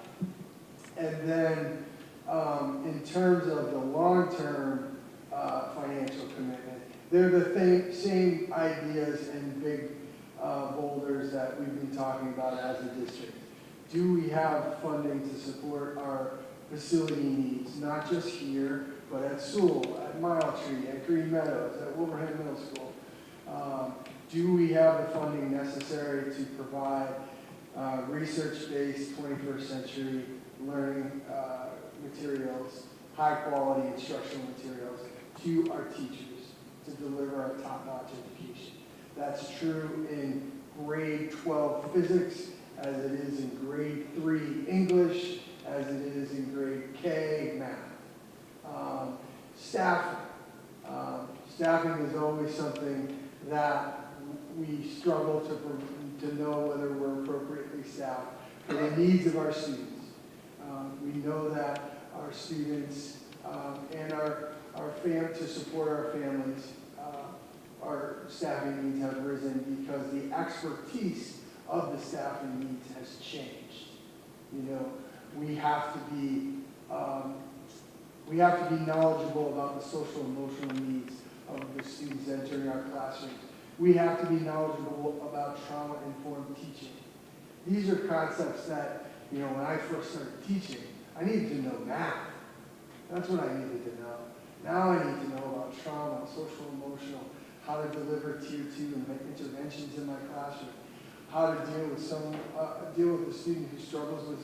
And then in terms of the long-term financial commitment, they're the same ideas and big boulders that we've been talking about as a district. Do we have funding to support our facility needs, not just here, but at Sewell, at Mile Tree, at Green Meadows, at Wilbraham Middle School? Do we have the funding necessary to provide research-based 21st century learning materials, high-quality instructional materials to our teachers to deliver a top-notch education? That's true in grade 12 physics, as it is in grade 3 English, as it is in grade K math. Staffing. Staffing is always something that we struggle to know whether we're appropriately staffed for the needs of our students. We know that our students and to support our families, our staffing needs have risen because the expertise of the staffing needs has changed. You know, we have to be knowledgeable about the social and emotional needs of the students entering our classrooms. We have to be knowledgeable about trauma-informed teaching. These are concepts that, you know, when I first started teaching, I needed to know math. That's what I needed to know. Now I need to know about trauma, social, emotional, how to deliver tier 2 interventions in my classroom, how to deal with a student who struggles with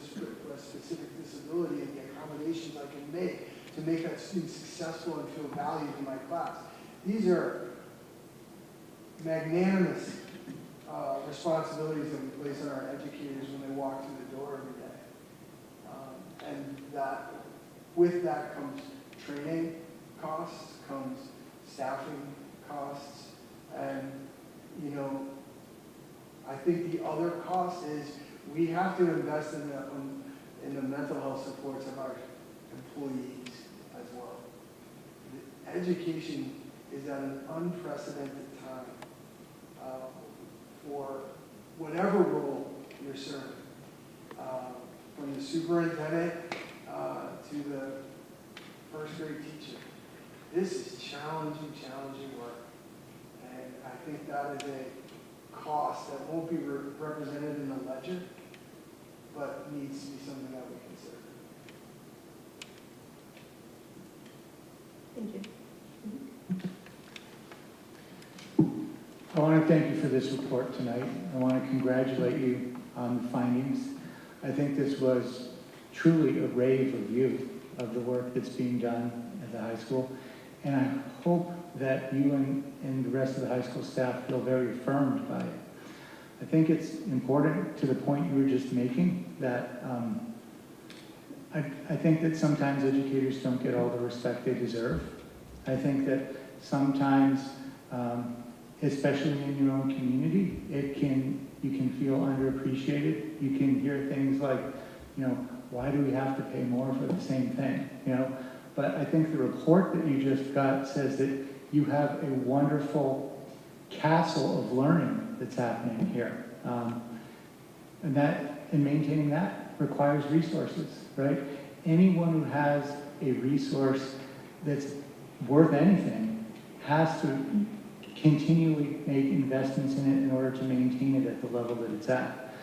a specific disability and the accommodations I can make to make that student successful and feel valued in my class. These are magnanimous responsibilities that we place on our educators when they walk through the door every day. And that, with that comes training costs, comes staffing costs, and, you know, I think the other cost is we have to invest in the mental health supports of our employees as well. The education is at an unprecedented time for whatever role you're serving, from the superintendent to the first grade teacher. This is challenging work, and I think that is a cost that won't be represented in the ledger, but needs to be something that we consider. Thank you. I want to thank you for this report tonight. I want to congratulate you on the findings. I think this was truly a rave review of the work that's being done at the high school. And I hope that you and the rest of the high school staff feel very affirmed by it. I think it's important to the point you were just making that I think that sometimes educators don't get all the respect they deserve. I think that sometimes, especially in your own community, you can feel underappreciated. You can hear things like, you know, why do we have to pay more for the same thing? You know, but I think the report that you just got says that you have a wonderful castle of learning that's happening here, and maintaining that requires resources, right? Anyone who has a resource that's worth anything has to continually make investments in it in order to maintain it at the level that it's at.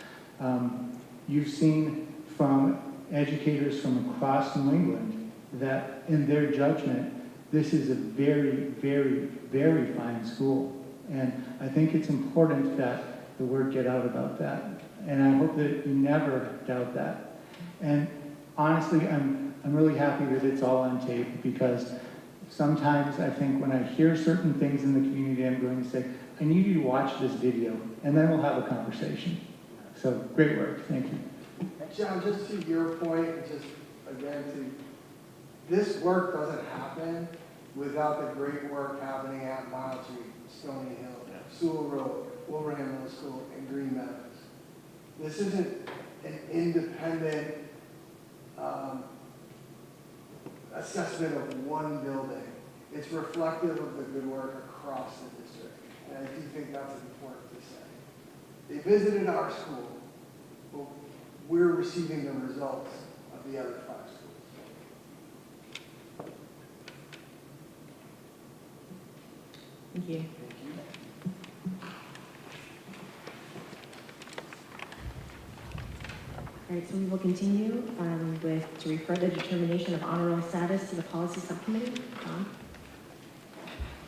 You've seen from educators from across New England that in their judgment, this is a very, very, very fine school. And I think it's important that the word get out about that. And I hope that you never doubt that. And honestly, I'm really happy that it's all on tape, because sometimes I think when I hear certain things in the community, I'm going to say, I need you to watch this video, and then we'll have a conversation. So great work, thank you. John, just to your point, just again this work doesn't happen without the great work happening at Mile Tree, Stony Hill, Sewell Road, Wilbraham Middle School, and Green Meadows. This isn't an independent assessment of one building. It's reflective of the good work across the district. And I do think that's important to say. They visited our school, but we're receiving the results of the other 5 schools. Thank you. All right, so we will continue to refer the determination of honor roll status to the policy subcommittee. Tom?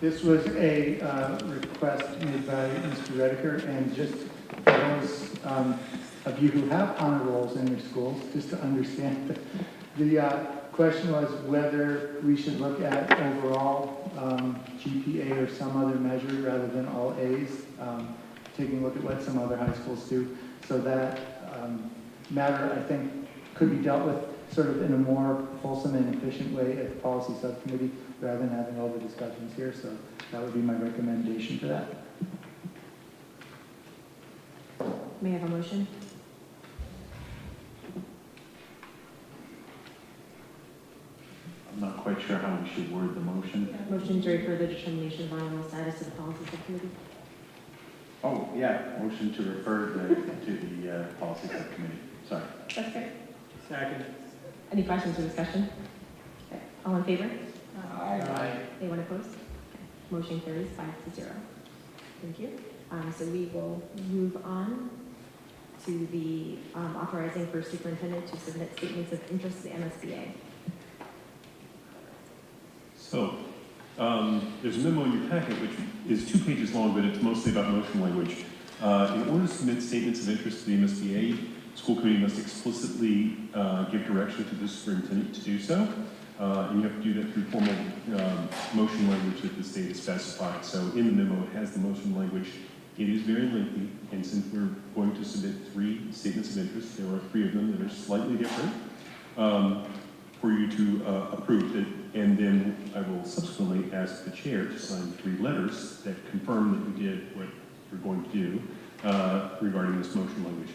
This was a request made by Mr. Rediker, and just for those of you who have honor rolls in your schools, just to understand, the question was whether we should look at overall GPA or some other measure rather than all A's, taking a look at what some other high schools do. So that matter, I think, could be dealt with sort of in a more fulsome and efficient way at the policy subcommittee rather than having all the discussions here. So that would be my recommendation for that. May I have a motion? I'm not quite sure how we should word the motion. Motion to refer the determination of honor roll status to the policy subcommittee. Oh, yeah, motion to refer to the policy subcommittee. Sorry. That's great. Second. Any questions or discussion? Okay. All in favor? Aye. Anyone opposed? Okay. Motion carries 5-0. Thank you. So we will move on to the authorizing for superintendent to submit statements of interest to the MSBA. So, there's a memo in your packet which is 2 pages long, but it's mostly about motion language. In order to submit statements of interest to the MSBA, school committee must explicitly give direction to the superintendent to do so. And you have to do that through formal motion language that the state has specified. So in the memo, it has the motion language. It is very lengthy, and since we're going to submit 3 statements of interest, there are 3 of them that are slightly different, for you to approve it. And then I will subsequently ask the chair to sign 3 letters that confirm that we did what we're going to do regarding this motion language.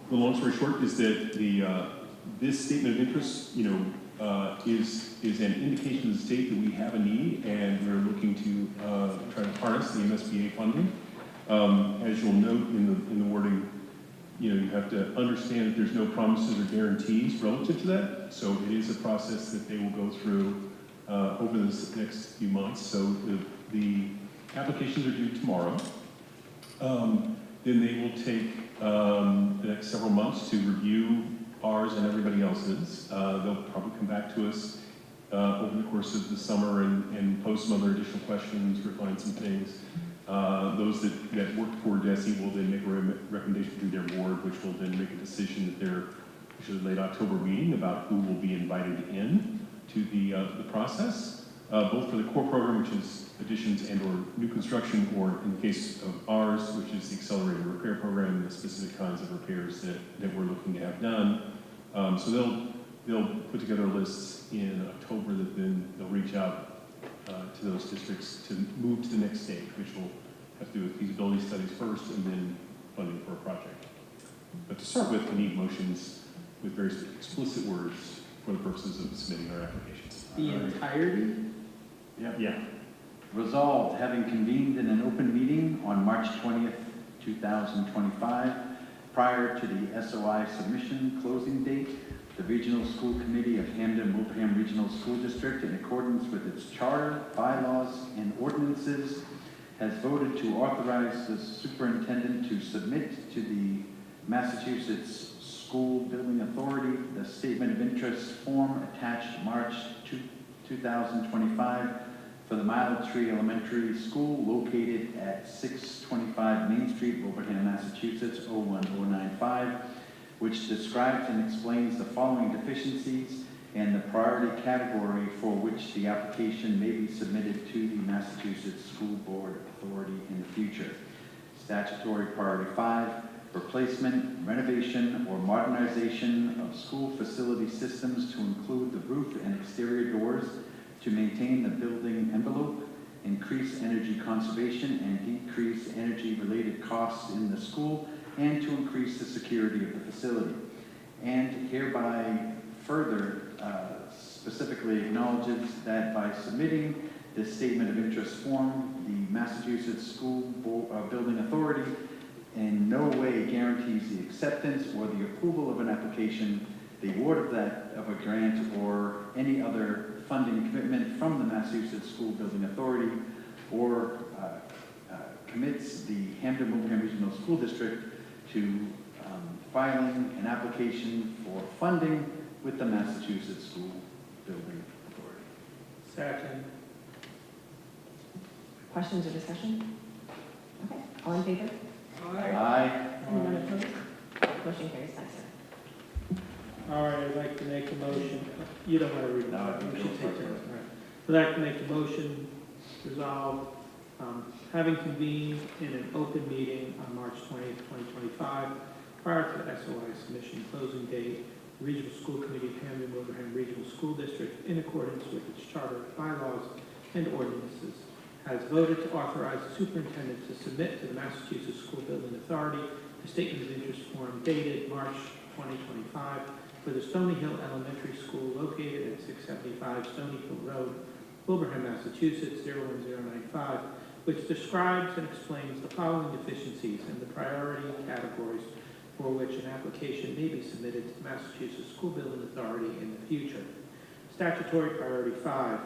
The long story short is that this statement of interest, is an indication to the state that we have a need, and we're looking to try to harness the MSBA funding. As you'll note in the wording, you have to understand that there's no promises or guarantees relative to that. So it is a process that they will go through over this next few months. So the applications are due tomorrow. Then they will take the next several months to review ours and everybody else's. They'll probably come back to us over the course of the summer and pose some other additional questions, refine some things. Those that work for DESE will then make a recommendation to their board, which will then make a decision at their usually late October meeting about who will be invited in to the process, both for the core program, which is additions and or new construction, or in the case of ours, which is the accelerated repair program, the specific kinds of repairs that we're looking to have done. So they'll put together lists in October that then they'll reach out to those districts to move to the next stage, which will have to do with feasibility studies first and then funding for a project. But to start with, we need motions with very explicit words for the purposes of submitting our applications. The entirety? Yeah. Resolved, having convened in an open meeting on March 20th, 2025, prior to the SOI submission closing date the Regional School Committee of Hamden-Wilbraham Regional School District, in accordance with its charter, bylaws, and ordinances, has voted to authorize the superintendent to submit to the Massachusetts School Building Authority the statement of interest form attached March 2025 for the Mile Tree Elementary School located at 625 Main Street, Wilbraham, Massachusetts, 01095, which describes and explains the following deficiencies and the priority category for which the application may be submitted to the Massachusetts School Board Authority in the future. Statutory priority 5, replacement, renovation, or modernization of school facility systems to include the roof and exterior doors to maintain the building envelope, increase energy conservation and decrease energy-related costs in the school, and to increase the security of the facility. And hereby further specifically acknowledges that by submitting this statement of interest form, the Massachusetts School Building Authority in no way guarantees the acceptance or the approval of an application, the award of a grant, or any other funding commitment from the Massachusetts School Building Authority, or commits the Hamden-Wilbraham Regional School District to filing an application for funding with the Massachusetts School Building Authority. Second. Questions or discussion? Okay, all in favor? Aye. Anyone opposed? Motion carries 5-0. All right, I'd like to make a motion. You don't want to read it. No, We go should for take it. turns. All right. I'd like to make a motion, resolve, having convened in an open meeting on March 20th, 2025, prior to the SOI submission closing date, the Regional School Committee of Hamden-Wilbraham Regional School District, in accordance with its charter, bylaws, and ordinances, has voted to authorize the superintendent to submit to the Massachusetts School Building Authority the statement of interest form dated March 2025 for the Stony Hill Elementary School located at 675 Stony Hill Road, Wilbraham, Massachusetts, 01095, which describes and explains the following deficiencies and the priority categories for which an application may be submitted to the Massachusetts School Building Authority in the future. Statutory priority 5,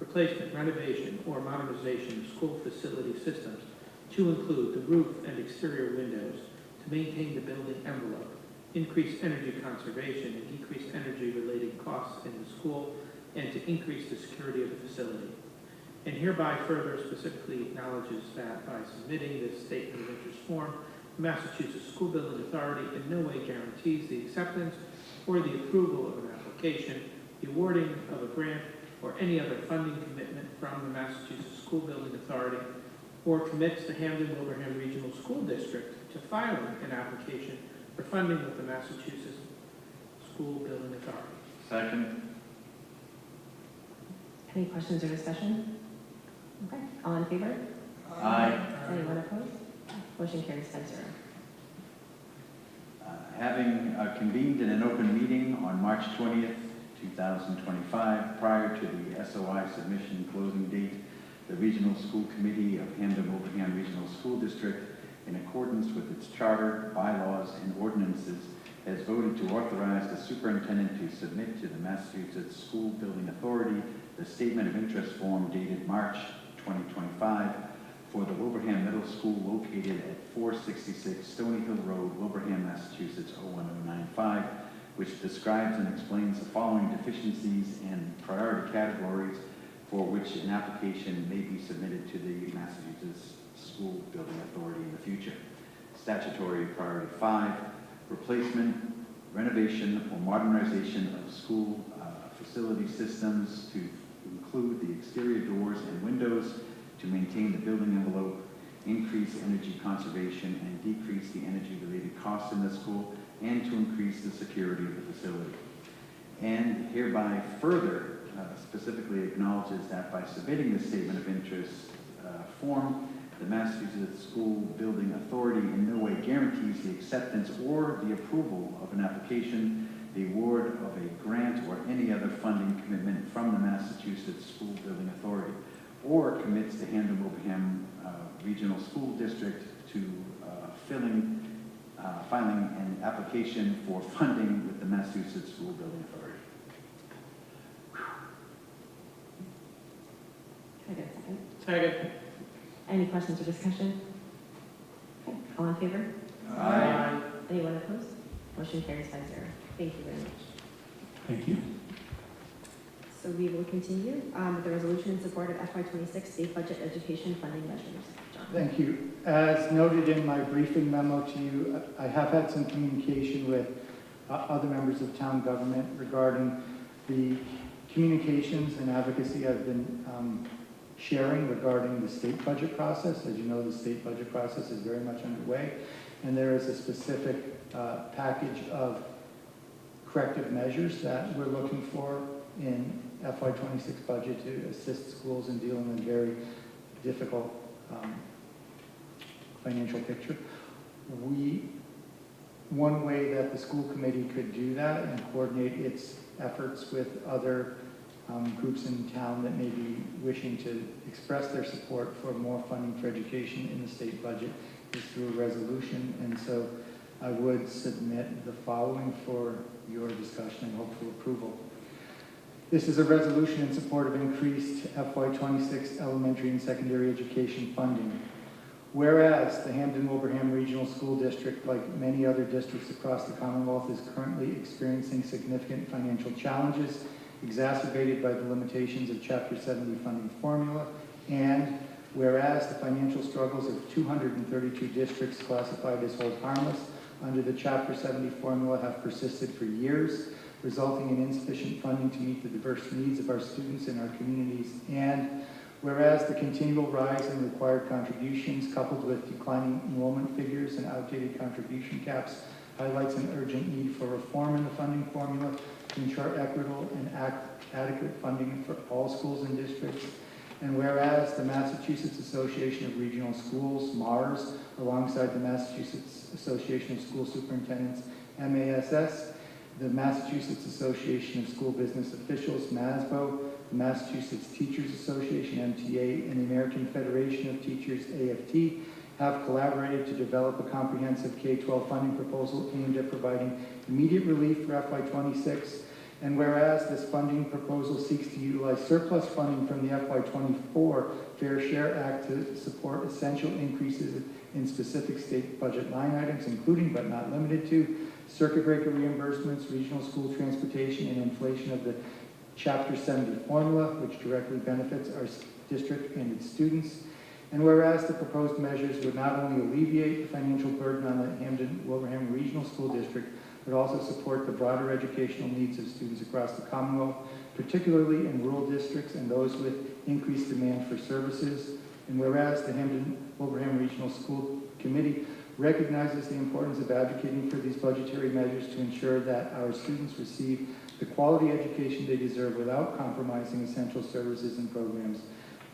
replacement, renovation, or modernization of school facility systems to include the roof and exterior windows to maintain the building envelope, increase energy conservation and decrease energy-related costs in the school, and to increase the security of the facility. And hereby further specifically acknowledges that by submitting this statement of interest form, the Massachusetts School Building Authority in no way guarantees the acceptance or the approval of an application, the awarding of a grant, or any other funding commitment from the Massachusetts School Building Authority, or commits the Hamden-Wilbraham Regional School District to filing an application for funding with the Massachusetts School Building Authority. Second. Any questions or discussion? Okay, all in favor? Aye. Anyone opposed? Motion carries 5-0. Having convened in an open meeting on March 20th, 2025, prior to the SOI submission closing date, the Regional School Committee of Hamden-Wilbraham Regional School District, in accordance with its charter, bylaws, and ordinances, has voted to authorize the superintendent to submit to the Massachusetts School Building Authority the statement of interest form dated March 2025 for the Wilbraham Middle School located at 466 Stony Hill Road, Wilbraham, Massachusetts, 01095, which describes and explains the following deficiencies and priority categories for which an application may be submitted to the Massachusetts School Building Authority in the future. Statutory priority 5, replacement, renovation, or modernization of school facility systems to include the exterior doors and windows to maintain the building envelope, increase energy conservation, and decrease the energy-related costs in the school, and to increase the security of the facility. And hereby further specifically acknowledges that by submitting the statement of interest form, the Massachusetts School Building Authority in no way guarantees the acceptance or the approval of an application, the award of a grant, or any other funding commitment from the Massachusetts School Building Authority, or commits the Hamden-Wilbraham Regional School District to filling filing an application for funding with the Massachusetts School Building Authority. Can I get a second? Second. Any questions or discussion? Okay, all in favor? Aye. Anyone opposed? Motion carries 5-0. Thank you very much. Thank you. So we will continue with the resolution in support of FY26 state budget education funding measures. John. Thank you. As noted in my briefing memo to you, I have had some communication with other members of town government regarding the communications and advocacy I've been sharing regarding the state budget process. As you know, the state budget process is very much underway, and there is a specific package of corrective measures that we're looking for in FY26 budget to assist schools in dealing with a very difficult financial picture. One way that the school committee could do that and coordinate its efforts with other groups in town that may be wishing to express their support for more funding for education in the state budget is through a resolution. And so I would submit the following for your discussion and hopeful approval. This is a resolution in support of increased FY26 elementary and secondary education funding. Whereas the Hampden-Wilbraham Regional School District, like many other districts across the Commonwealth, is currently experiencing significant financial challenges exacerbated by the limitations of Chapter 70 funding formula, and whereas the financial struggles of 232 districts classified as hold harmless under the Chapter 70 formula have persisted for years, resulting in insufficient funding to meet the diverse needs of our students and our communities, and whereas the continual rise in required contributions coupled with declining enrollment figures and outdated contribution caps highlights an urgent need for reform in the funding formula to ensure equitable and adequate funding for all schools and districts. And whereas the Massachusetts Association of Regional Schools, MARS, alongside the Massachusetts Association of School Superintendents, MASS, the Massachusetts Association of School Business Officials, MASBO, the Massachusetts Teachers Association, MTA, and the American Federation of Teachers, AFT, have collaborated to develop a comprehensive K-12 funding proposal aimed at providing immediate relief for FY26. And whereas this funding proposal seeks to utilize surplus funding from the FY24 Fair Share Act to support essential increases in specific state budget line items, including but not limited to circuit breaker reimbursements, regional school transportation, and inflation of the Chapter 70 formula, which directly benefits our district and its students. And whereas the proposed measures would not only alleviate the financial burden on the Hampden-Wilbraham Regional School District, but also support the broader educational needs of students across the Commonwealth, particularly in rural districts and those with increased demand for services. And whereas the Hampden-Wilbraham Regional School Committee recognizes the importance of advocating for these budgetary measures to ensure that our students receive the quality education they deserve without compromising essential services and programs.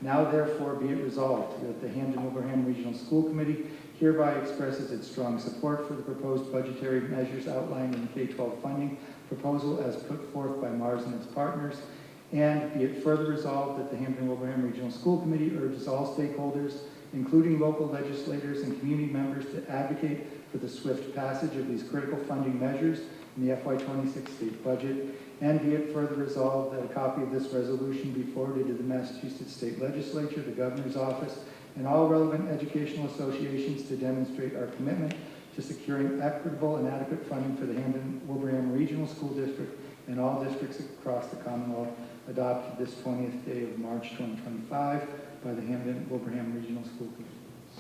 Now therefore be it resolved that the Hampden-Wilbraham Regional School Committee hereby expresses its strong support for the proposed budgetary measures outlined in the K-12 funding proposal as put forth by MARS and its partners, and be it further resolved that the Hampden-Wilbraham Regional School Committee urges all stakeholders, including local legislators and community members, to advocate for the swift passage of these critical funding measures in the FY26 state budget, and be it further resolved that a copy of this resolution be forwarded to the Massachusetts State Legislature, the Governor's Office, and all relevant educational associations to demonstrate our commitment to securing equitable and adequate funding for the Hampden-Wilbraham Regional School District and all districts across the Commonwealth, adopted this 20th day of March 2025 by the Hampden-Wilbraham Regional School Committee.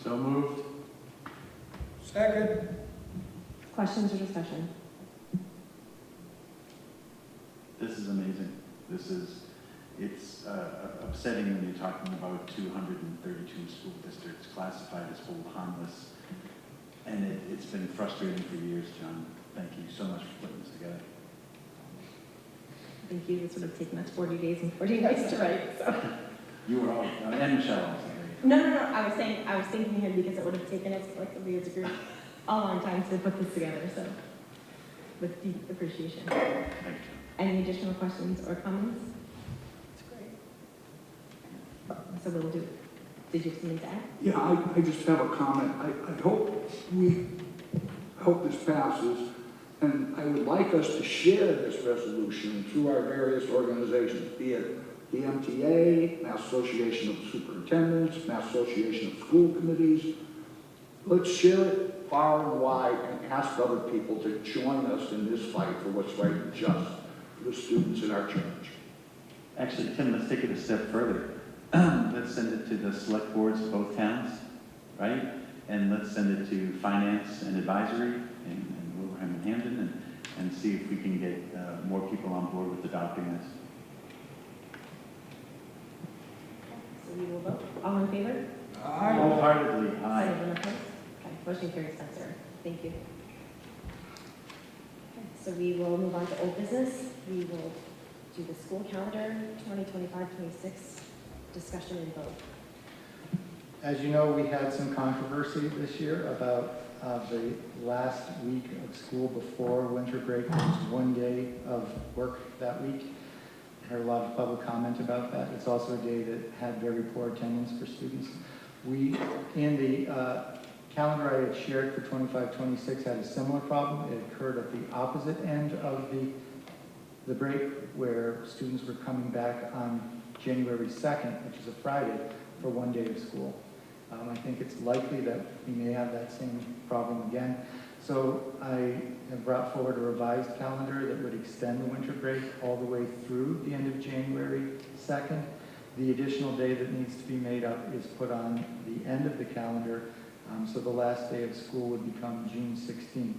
So moved. Second. Questions or discussion? This is amazing. It's upsetting when you're talking about 232 school districts classified as hold harmless. And it's been frustrating for years, John. Thank you so much for putting this together. Thank you. This would have taken us 40 days and 40 nights to write, so. You were all, and Michelle also. No. I was thanking him because it would have taken us collectively as a group a long time to put this together, so. With deep appreciation. Thank you. Any additional questions or comments? So we'll do. Did you have something to add? Yeah, I just have a comment. I hope hope this passes, and I would like us to share this resolution through our various organizations, be it the MTA, Mass Association of Superintendents, Mass Association of School Committees. Let's share it far and wide and ask other people to join us in this fight for what's right and just for the students in our church. Actually, Tim, let's take it a step further. Let's send it to the select boards of both towns, right? And let's send it to finance and advisory in Wilbraham and Hampton, and see if we can get more people on board with adopting this. So we will vote. All in favor? Wholeheartedly, aye. Anyone opposed? Okay, motion carries, Spencer. Thank you. Okay, so we will move on to old business. We will do the school calendar 2025-26 discussion and vote. As you know, we had some controversy this year about the last week of school before winter break. There was 1 day of work that week. I heard a lot of public comment about that. It's also a day that had very poor attendance for students. We, in the calendar I had shared for 25-26, had a similar problem. It occurred at the opposite end of the break, where students were coming back on January 2nd, which is a Friday, for 1 day of school. I think it's likely that we may have that same problem again. So I have brought forward a revised calendar that would extend the winter break all the way through the end of January 2nd. The additional day that needs to be made up is put on the end of the calendar, so the last day of school would become June 16th.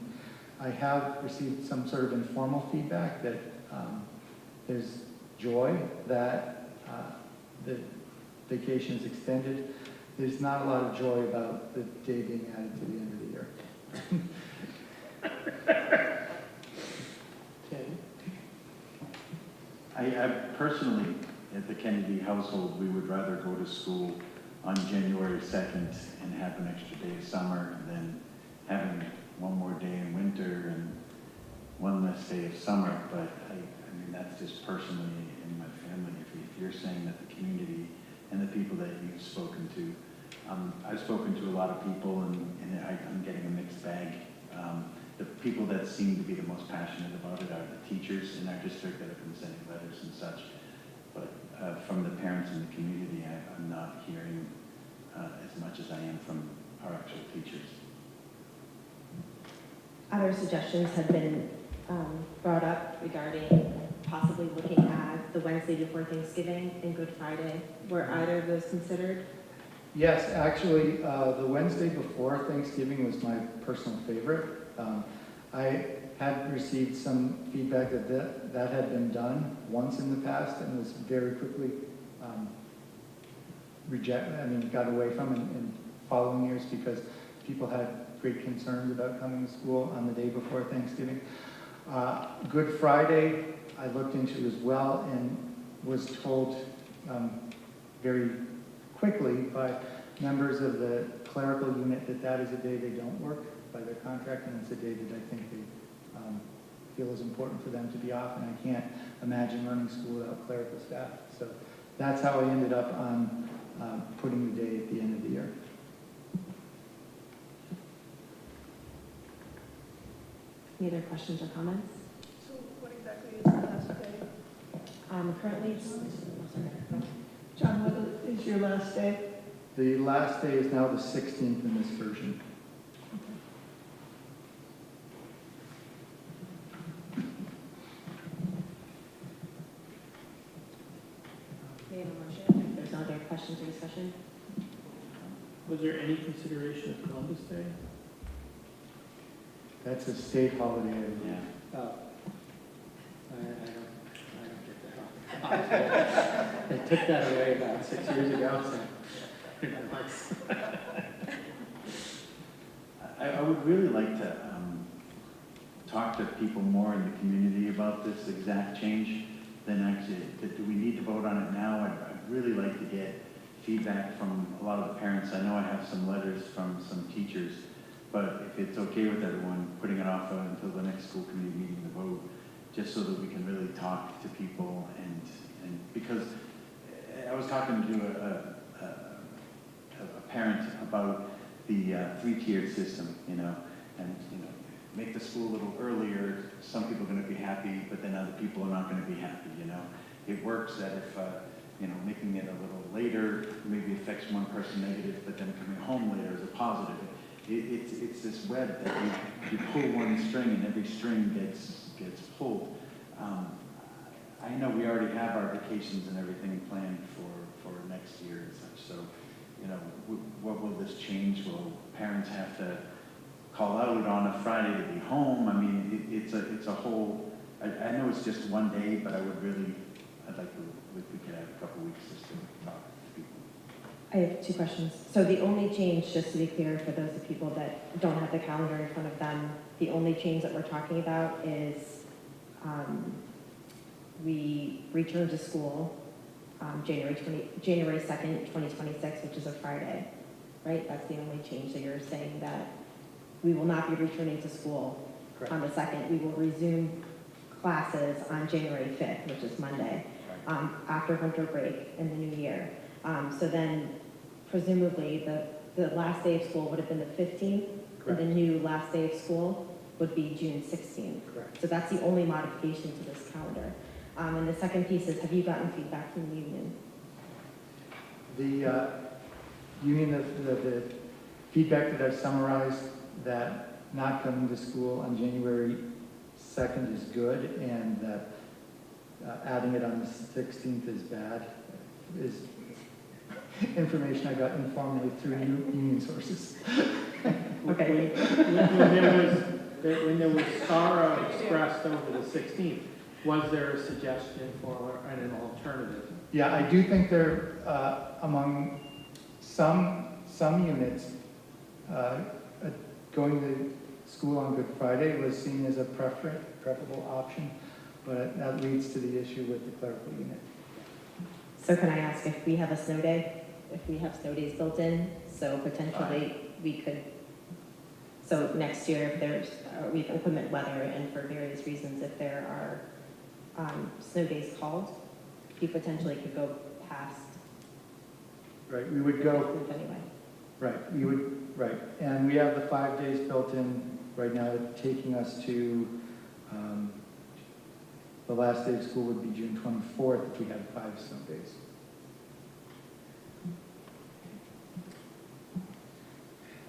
I have received some sort of informal feedback that there's joy that the vacation is extended. There's not a lot of joy about the day being added to the end of the year. I personally, at the Kennedy household, we would rather go to school on January 2nd and have an extra day of summer than having one more day in winter and one less day of summer. But I mean, that's just personally in my family. If you're saying that the community and the people that you've spoken to, I've spoken to a lot of people, and I'm getting a mixed bag. The people that seem to be the most passionate about it are the teachers in our district that have been sending letters and such. But from the parents in the community, I'm not hearing as much as I am from our actual teachers. Other suggestions have been brought up regarding possibly looking at the Wednesday before Thanksgiving and Good Friday. Were either of those considered? Yes, actually, the Wednesday before Thanksgiving was my personal favorite. I had received some feedback that had been done once in the past and was very quickly got away from in following years because people had great concerns about coming to school on the day before Thanksgiving. Good Friday, I looked into as well and was told very quickly by members of the clerical unit that is a day they don't work by their contract, and it's a day that I think they feel is important for them to be off, and I can't imagine running school without clerical staff. So that's how I ended up on putting the day at the end of the year. Any other questions or comments? So what exactly is the last day? Currently, John, what is your last day? The last day is now the 16th in this version. we have a motion. If there's no other questions or discussion. Was there any consideration of Columbus Day? That's a state holiday. Yeah. Oh. I don't get that. They took that away about 6 years ago, so. I would really like to talk to people more in the community about this exact change than actually, do we need to vote on it now? I'd really like to get feedback from a lot of the parents. I know I have some letters from some teachers, but if it's okay with everyone, putting it off until the next school committee meeting to vote, just so that we can really talk to people and because I was talking to a parent about the three-tiered system, and make the school a little earlier, some people are gonna be happy, but then other people are not gonna be happy, you know? It works that if, you know, making it a little later maybe affects one person negative, but then coming home later is a positive. It's this web that you pull one string and every string gets pulled. I know we already have our vacations and everything planned for next year and such, so, you know, what will this change? Will parents have to call out on a Friday to be home? I mean, it's a whole, I know it's just one day, but I'd like to, if we could have a couple weeks just to talk to people. I have two questions. So the only change, just to be clear for those of people that don't have the calendar in front of them, the only change that we're talking about is we return to school January 2nd, 2026, which is a Friday, right? That's the only change. So you're saying that we will not be returning to school on the 2nd. We will resume classes on January 5th, which is Monday, after winter break in the new year. So then presumably the last day of school would have been the 15th, and the new last day of school would be June 16th. Correct. So that's the only modification to this calendar. And the second piece is, have you gotten feedback from the union? The union, the feedback that I've summarized, that not coming to school on January 2nd is good, and that adding it on the 16th is bad, is information I got informally through union sources. Okay. When there was sorrow expressed over the 16th, was there a suggestion for an alternative? Yeah, I do think there, among some units, going to school on Good Friday was seen as a preferable option, but that leads to the issue with the clerical unit. So can I ask if we have a snow day, if we have snow days built in, so potentially we could, so next year if there's, we have inclement weather and for various reasons, if there are snow days called, you potentially could go past. Right, we would go, Anyway. right, we would, right, and we have the 5 days built in right now, taking us to, the last day of school would be June 24th if we had 5 snow days.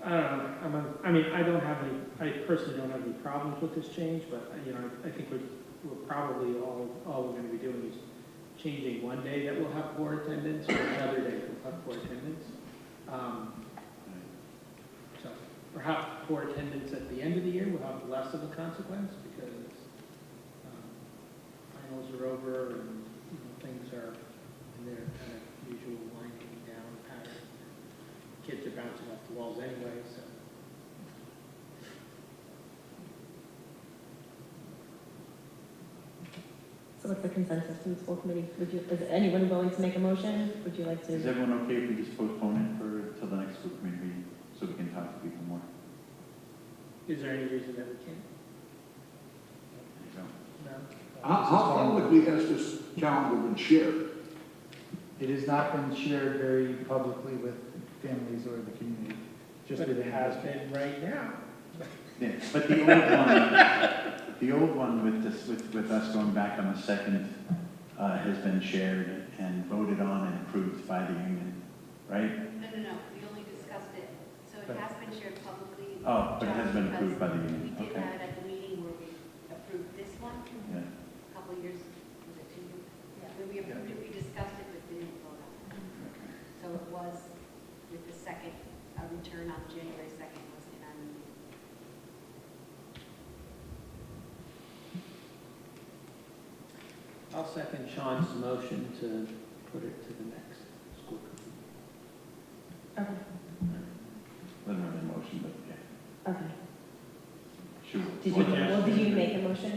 I mean, I personally don't have any problems with this change, but, you know, I think we're probably all we're going to be doing is changing one day that will have poor attendance, or another day that will have poor attendance. So perhaps poor attendance at the end of the year will have less of a consequence because finals are over and, you know, things are in their kind of usual winding down pattern. Kids are bouncing off the walls anyway, so. So what's the consensus from the school committee? Is anyone willing to make a motion? Would you like to? Is everyone okay if we just postpone it till the next school committee meeting so we can talk to people more? Is there any reason that we can't? So, No? How publicly has this calendar been shared? It has not been shared very publicly with families or the community. Just But with it has been right now. yeah, but the old one with this, with us going back on the 2nd, has been shared and voted on and approved by the union, right? No, we only discussed it, so it has been shared publicly. Oh, but it has been approved by the union, We did okay. have it at the meeting where we approved this one, Yeah. a couple of years, was it 2 years? When we approved it, we discussed it, but didn't vote on it. So it was with the second, return on January 2nd was in our meeting. I'll second Sean's motion to put it to the next school committee. Okay. Wasn't really a motion, but yeah. Okay. Sure. Did you make a motion?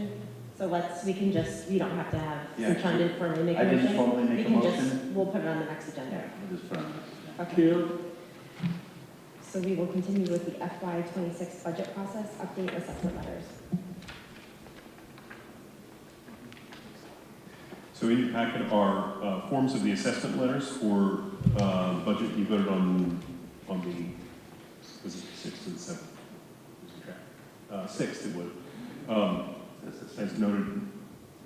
So we can just, you don't have to have Yeah, Suchanda formally make a I motion. didn't formally make We a can just, motion. we'll put it on the next agenda. We'll just put it on the next agenda. Okay. Two, So we will continue with the FY26 budget process, update assessment letters. So in your packet are forms of the assessment letters for budget you voted on the, was it the 6th or the 7th? Losing track. 6th, it would. As noted,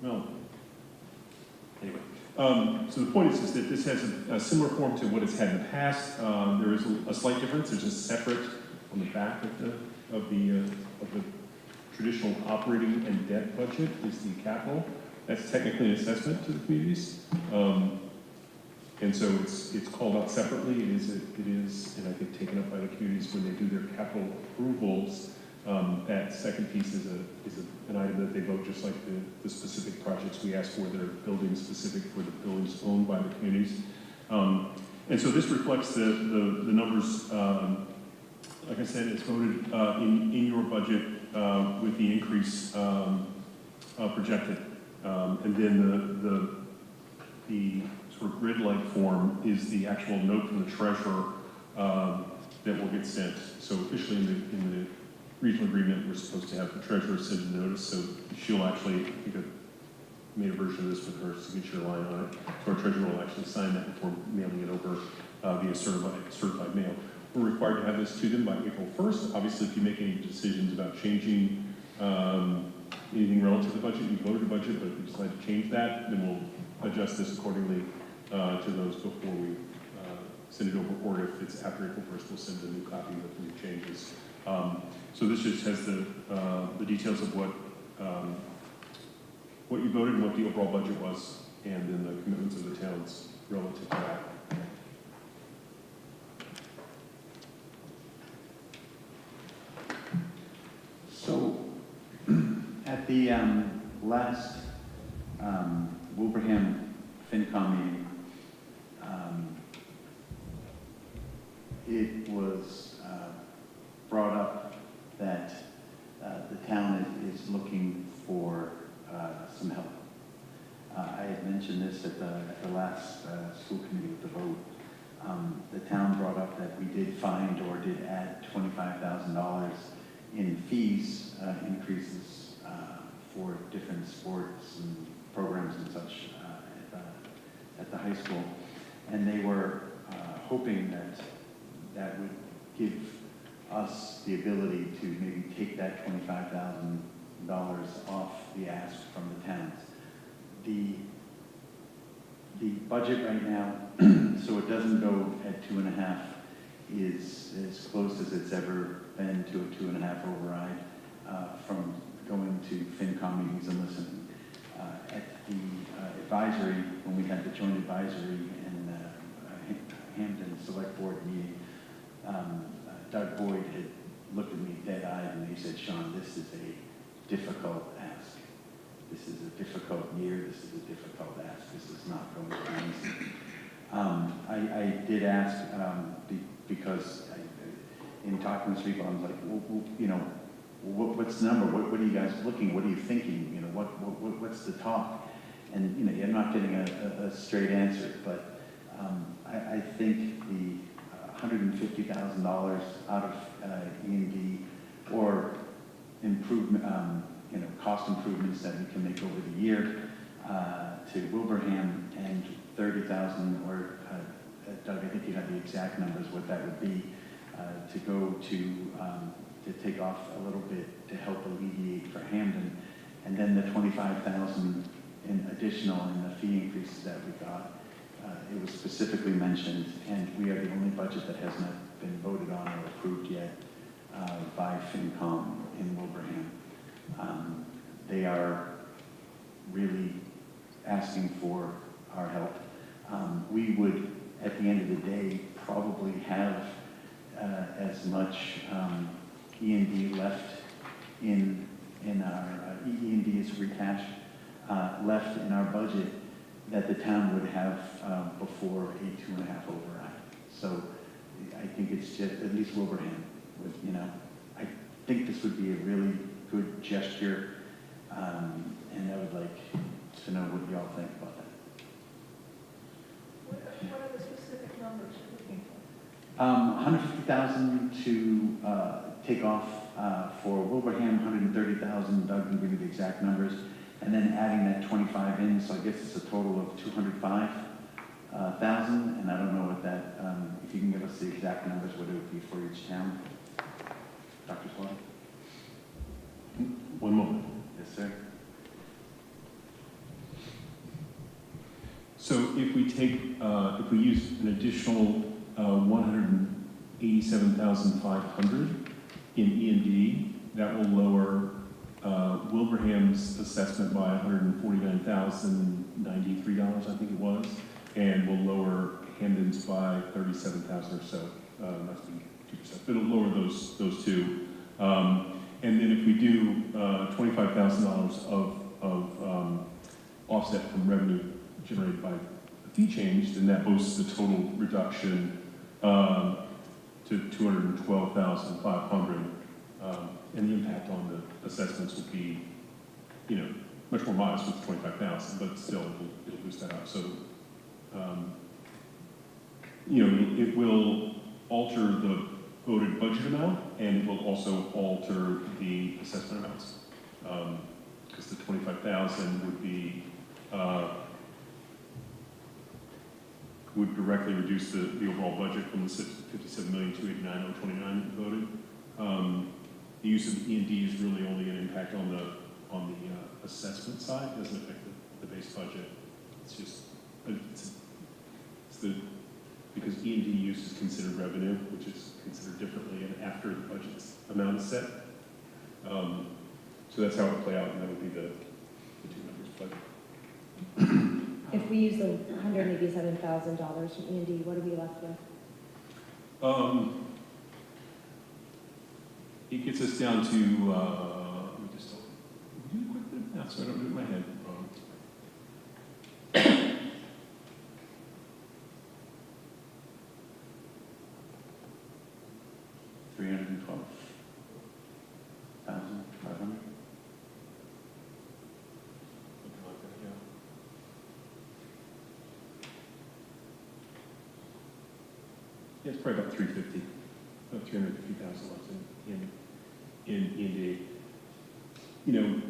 well, anyway. So the point is that this has a similar form to what it's had in the past. There is a slight difference. It's just separate on the back of the traditional operating and debt budget is the capital. That's technically an assessment to the communities. And so it's called out separately. It is, and I think taken up by the communities when they do their capital approvals. That second piece is an item that they vote, just like the specific projects we ask for that are building specific for the buildings owned by the communities. And so this reflects the numbers. Like I said, it's voted in your budget with the increase projected. And then the sort of grid-like form is the actual note from the treasurer that will get sent. So officially in the regional agreement, we're supposed to have the treasurer send a notice, so she'll actually, I think I made a version of this with her signature line on it. So our treasurer will actually sign that before mailing it over via certified mail. We're required to have this to them by April 1st. Obviously, if you make any decisions about changing anything relative to the budget, you voted the budget, but if you decide to change that, then we'll adjust this accordingly to those before we send it over, or if it's after April 1st, we'll send a new copy with the new changes. So this just has the details of what you voted and what the overall budget was, and then the commitments of the towns relative to that. So, at the last Wilbraham FinCom meeting, it was brought up that the town is looking for some help. I had mentioned this at the last school committee with the vote. The town brought up that we did find or did add $25,000 in fees increases for different sports and programs and such at the high school. And they were hoping that would give us the ability to maybe take that $25,000 off the ask from the towns. The budget right now, so it doesn't go at 2.5, is as close as it's ever been to a 2.5 override from going to FinCom meetings and listening. At the advisory, when we had the joint advisory and Hampton Select Board meeting, Doug Boyd had looked at me dead-eyed and he said, "Sean, this is a difficult ask. This is a difficult year. This is a difficult ask. This is not going to be easy." I did ask because in talking to people, I was like, well, you know, what's the number? What are you guys looking? What are you thinking? You know, what's the talk? And you know, you're not getting a straight answer, but I think the $150,000 out of E&D or improvement, you know, cost improvements that we can make over the year to Wilbraham, and 30,000, or Doug, I think you have the exact numbers, what that would be, to go to take off a little bit to help alleviate for Hamden, and then the 25,000 in additional in the fee increases that we got. It was specifically mentioned, and we are the only budget that has not been voted on or approved yet by FinCom in Wilbraham. They are really asking for our help. We would, at the end of the day, probably have as much E&D left in our E&D is free cash left in our budget that the town would have before a 2.5 override. So I think it's just, at least Wilbraham, you know, I think this would be a really good gesture, and I would like to know what you all think about that. What are the specific numbers you're looking for? 150,000 to take off for Wilbraham, 130,000, Doug can give you the exact numbers, and then adding that 25 in, so I guess it's a total of 205,000, and I don't know what that, if you can give us the exact numbers, what it would be for each town. Dr. Swati? One moment. Yes, sir. So if we take, if we use an additional 187,500 in E&D, that will lower Wilbraham's assessment by $149,093, I think it was, and will lower Hamden's by 37,000 or so. Must be 2%. It'll lower those two. And then if we do $25,000 of offset from revenue generated by the fee change, then that boosts the total reduction to $212,500. And the impact on the assessments will be, you know, much more modest with 25,000, but still it'll boost that up. So, you know, it will alter the voted budget amount, and it will also alter the assessment amounts. Because the 25,000 would be, would directly reduce the overall budget from the 57,289,029 that you voted. The use of E&D is really only an impact on the assessment side. It doesn't affect the base budget. It's just, it's because E&D use is considered revenue, which is considered differently and after the budget's amount is set. So that's how it would play out, and that would be the two numbers. But If we use the $187,000 from E&D, what are we left with? It gets us down to, let me just do a quick bit of math so I don't do it in my head. 312,500. Something like that, yeah. Yeah, it's probably about 350, about 350,000 left in E&D. You know,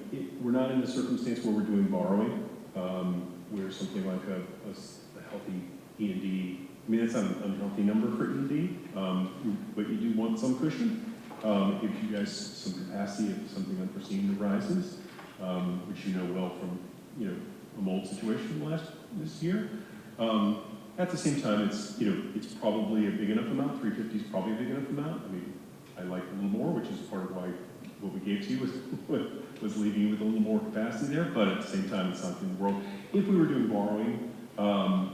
we're not in a circumstance where we're doing borrowing, where something like a healthy E&D, I mean, that's not an unhealthy number for E&D, but you do want some cushion. It gives you guys some capacity if something unforeseen arises, which you know well from, you know, a mold situation this year. At the same time, it's probably a big enough amount. 350 is probably a big enough amount. I mean, I like a little more, which is part of why what we gave to you was leaving you with a little more capacity there. But at the same time, it's not the end of the world. If we were doing borrowing,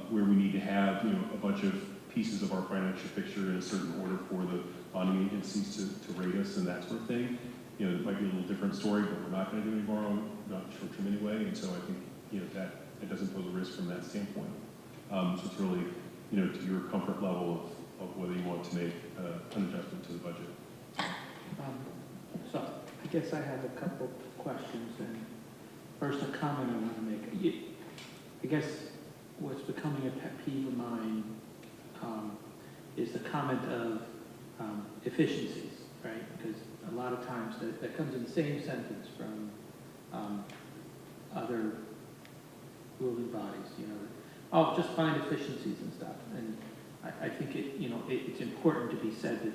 where we need to have, you know, a bunch of pieces of our financial picture in a certain order for the bonding agencies to rate us and that sort of thing, you know, it might be a little different story, but we're not going to do any borrowing, not short term anyway. And so I think, you know, that it doesn't pose a risk from that standpoint. So it's really, you know, to your comfort level of whether you want to make an adjustment to the budget. So I guess I have a couple questions, and first a comment I want to make. I guess what's becoming a pet peeve of mine is the comment of efficiencies, right? Because a lot of times that comes in the same sentence from other ruling bodies, you know, oh, just find efficiencies and stuff. And I think it's important to be said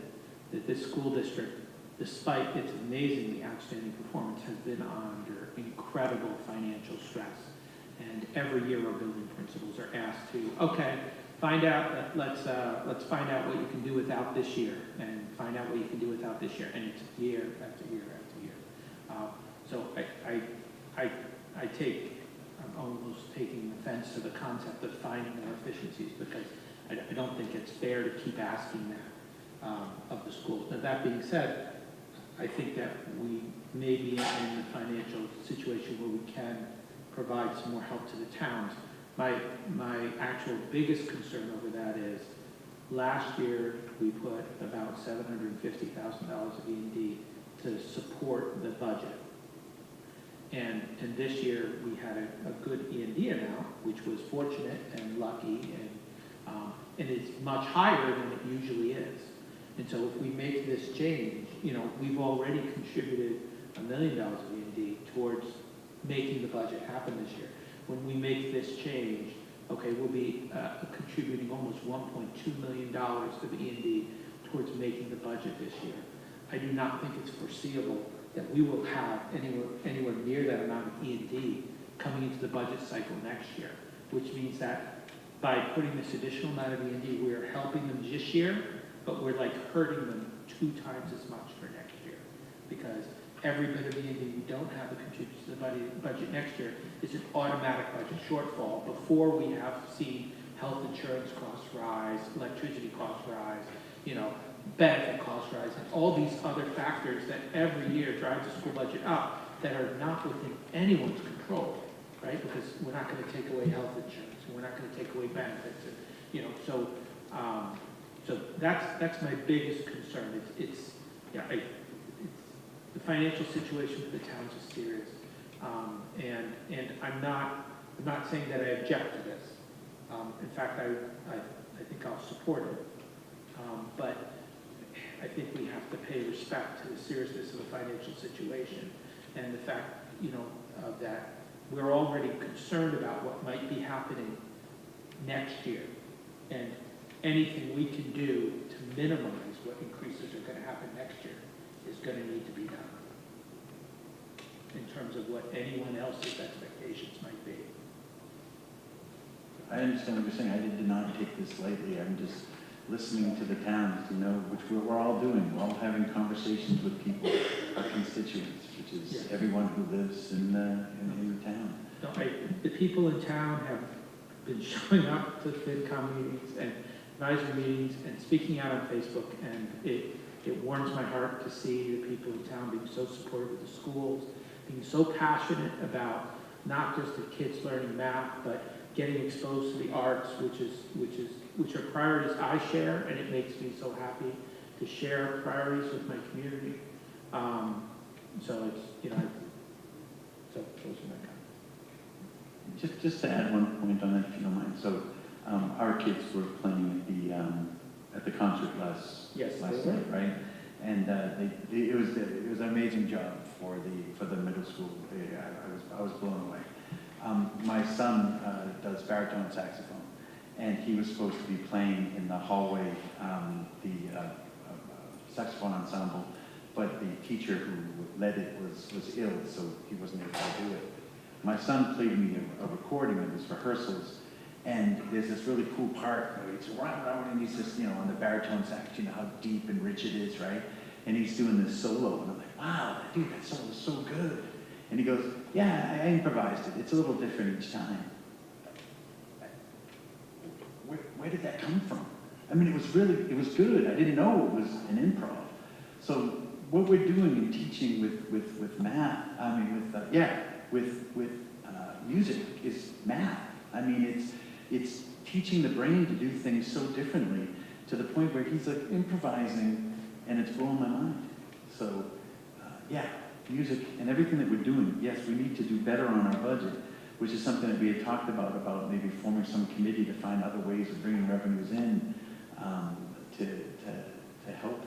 that this school district, despite its amazingly outstanding performance, has been under incredible financial stress. And every year our building principals are asked to, okay, find out, let's find out what you can do without this year, and find out what you can do without this year. And it's year after year after year. So I'm almost taking offense to the concept of finding more efficiencies, because I don't think it's fair to keep asking that of the schools. Now, that being said, I think that we may be in a financial situation where we can provide some more help to the towns. My actual biggest concern over that is, last year we put about $750,000 of E&D to support the budget. And this year we had a good E&D amount, which was fortunate and lucky, and it's much higher than it usually is. And so if we make this change, you know, we've already contributed $1 million of E&D towards making the budget happen this year. When we make this change, okay, we'll be contributing almost $1.2 million of E&D towards making the budget this year. I do not think it's foreseeable that we will have anywhere near that amount of E&D coming into the budget cycle next year, which means that by putting this additional amount of E&D, we are helping them this year, but we're like hurting them 2 times as much for next year. Because every bit of E&D we don't have that contributes to the budget next year is an automatic budget shortfall before we have seen health insurance costs rise, electricity costs rise, benefit costs rise, and all these other factors that every year drive the school budget up that are not within anyone's control, right? Because we're not going to take away health insurance, and we're not going to take away benefits, and, so that's my biggest concern. It's the financial situation for the towns is serious, and I'm not saying that I object to this. In fact, I think I'll support it, but I think we have to pay respect to the seriousness of the financial situation and the fact, that we're already concerned about what might be happening next year, and anything we can do to minimize what increases are going to happen next year is going to need to be done in terms of what anyone else's expectations might be. I understand what you're saying. I did not take this lightly. I'm just listening to the towns, which we're all doing. We're all having conversations with people, our constituents, which is everyone who lives in the town. No, the people in town have been showing up to FinCom meetings and advisory meetings and speaking out on Facebook, and it warms my heart to see the people in town being so supportive of the schools, being so passionate about not just the kids learning math, but getting exposed to the arts, which are priorities I share, and it makes me so happy to share priorities with my community. So it's, so those are my comments. Just to add one point on that, if you don't mind. So our kids were playing at the concert last night, right? And it was an amazing job for the middle school. I was blown away. My son does baritone saxophone, and he was supposed to be playing in the hallway, the saxophone ensemble, but the teacher who led it was ill, so he wasn't able to do it. My son played me a recording of his rehearsals, and there's this really cool part where he's around and he's just, on the baritone sax, how deep and rich it is, right? And he's doing this solo, and I'm like, wow, dude, that solo is so good. And he goes, yeah, I improvised it. It's a little different each time. Where did that come from? I mean, it was good. I didn't know it was an improv. So what we're doing in teaching with math, with music is math. I mean, it's teaching the brain to do things so differently to the point where he's like improvising, and it's blowing my mind. So, music and everything that we're doing, yes, we need to do better on our budget, which is something that we had talked about maybe forming some committee to find other ways of bringing revenues in to help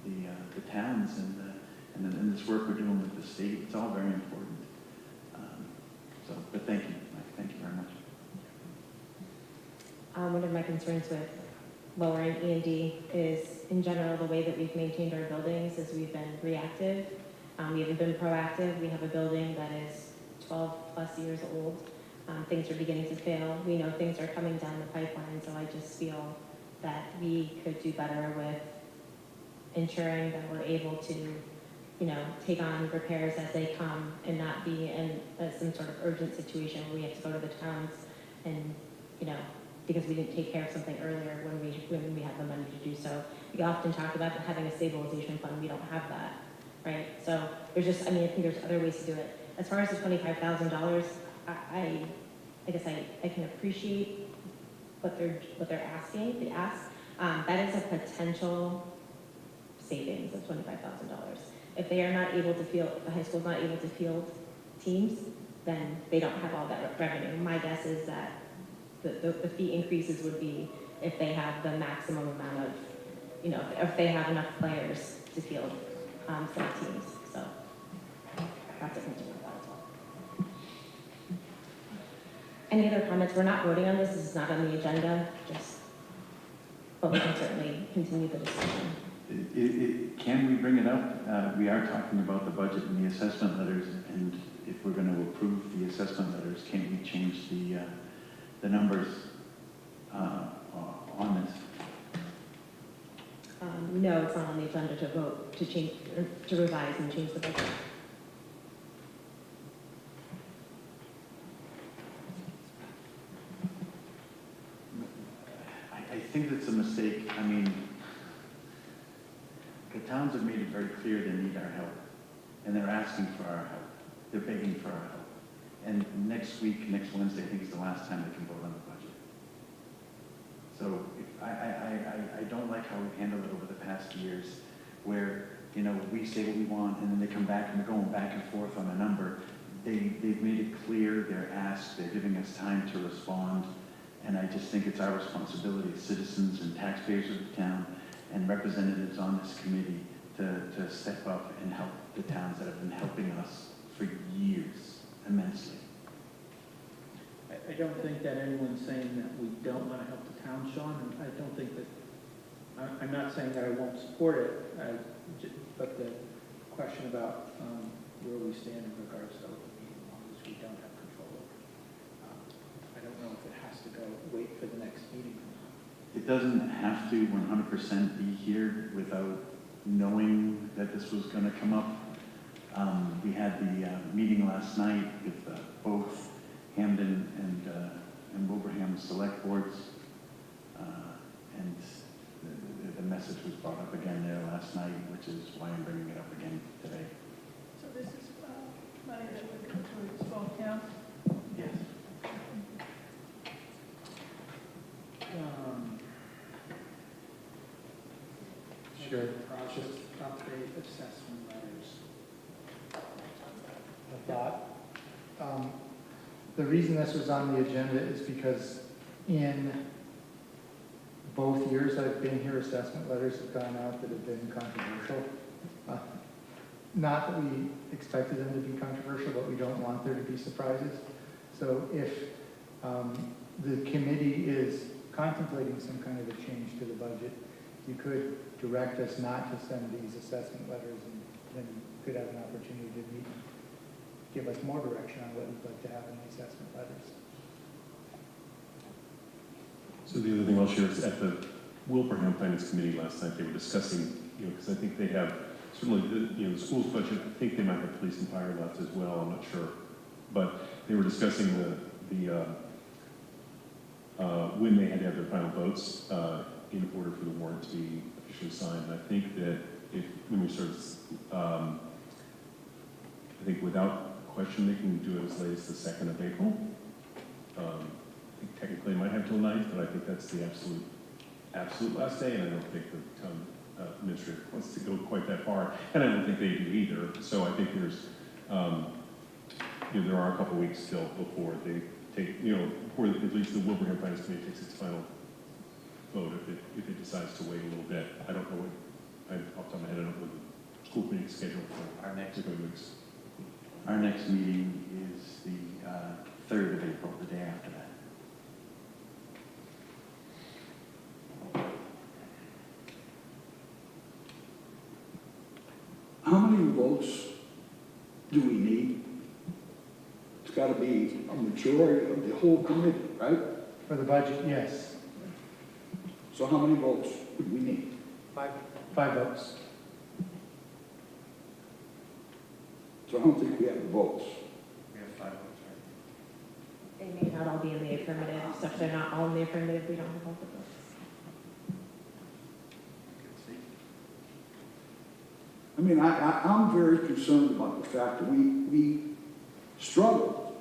the towns and this work we're doing with the state. It's all very important. But thank you. Thank you very much. One of my concerns with lowering E&D is, in general, the way that we've maintained our buildings is we've been reactive. We haven't been proactive. We have a building that is 12 plus years old. Things are beginning to fail. We know things are coming down the pipeline, so I just feel that we could do better with ensuring that we're able to, take on repairs as they come and not be in some sort of urgent situation where we have to go to the towns and, because we didn't take care of something earlier when we had the money to do so. We often talk about having a stabilization fund. We don't have that, right? So there's just, I think there's other ways to do it. As far as the $25,000, I guess I can appreciate what they're asking, the ask. That is a potential savings of $25,000. If they are not able to field, the high school's not able to field teams, then they don't have all that revenue. My guess is that the fee increases would be if they have the maximum amount of, if they have enough players to field some teams. So that's a concern about as well. Any other comments? We're not voting on this. This is not on the agenda. But we can certainly continue the discussion. Can we bring it up? We are talking about the budget and the assessment letters, and if we're going to approve the assessment letters, can't we change the numbers on this? No, it's not on the agenda to vote, to change, or to revise and change the budget. I think that's a mistake. I mean, the towns have made it very clear they need our help, and they're asking for our help. They're begging for our help. And next week, next Wednesday, I think is the last time they can vote on the budget. So I don't like how we've handled it over the past years, where, you know, we say what we want, and then they come back and they're going back and forth on a number. They've made it clear, they're asked, they're giving us time to respond, and I just think it's our responsibility as citizens and taxpayers of the town and representatives on this committee to step up and help the towns that have been helping us for years immensely. I don't think that anyone's saying that we don't want to help the town, Sean, and I don't think that, I'm not saying that I won't support it, but the question about where we stand in regards to open meeting laws, we don't have control over. I don't know if it has to go, wait for the next meeting or not. It doesn't have to 100% be here without knowing that this was going to come up. We had the meeting last night with both Hamden and Wilbraham select boards, and the message was brought up again there last night, which is why I'm bringing it up again today. So this is money that would go to both towns? Yes. Sure. Project upgrade assessment letters. I thought. The reason this was on the agenda is because in both years I've been here, assessment letters have gone out that have been controversial. Not that we expected them to be controversial, but we don't want there to be surprises. So if the committee is contemplating some kind of a change to the budget, you could direct us not to send these assessment letters, and then you could have an opportunity to meet, give us more direction on what you'd like to have in the assessment letters. So the other thing I'll share is at the Wilbraham Finance Committee last night, they were discussing, because I think they have, certainly, the school's budget, I think they might have police and fire left as well, I'm not sure. But they were discussing when they had to have their final votes in order for the warrant to be officially signed. And I think that when we start, I think without question, they can do it as late as the 2nd of April. I think technically it might have till 9th, but I think that's the absolute last day, and I don't think the town administrator wants to go quite that far, and I don't think they do either. So I think there's, there are a couple weeks still before they take, before at least the Wilbraham Finance Committee takes its final vote, if it decides to wait a little bit. I don't know off the top of my head, I don't know what the school committee schedule for Our next weeks. Our next meeting is the 3rd of April, the day after that. How many votes do we need? It's got to be a majority of the whole committee, right? For the budget, yes. So how many votes would we need? 5 votes. So I don't think we have the votes. We have 5 votes, right? They may not all be in the affirmative, so if they're not all in the affirmative, we don't have all the votes. I mean, I'm very concerned about the fact that we struggled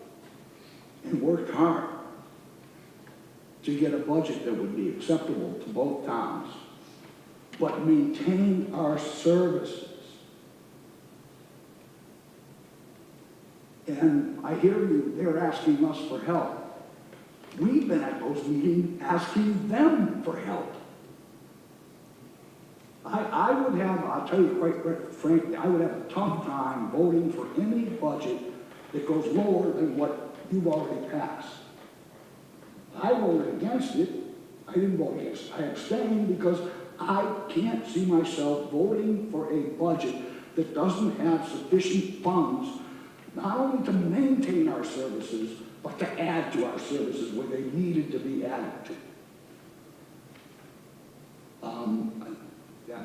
and worked hard to get a budget that would be acceptable to both towns, but maintain our services. And I hear you, they're asking us for help. We've been at those meetings asking them for help. I would have, I'll tell you quite frankly, I would have a tough time voting for any budget that goes lower than what you've already passed. I voted against it. I didn't vote against it. I abstained because I can't see myself voting for a budget that doesn't have sufficient funds, not only to maintain our services, but to add to our services where they needed to be added to.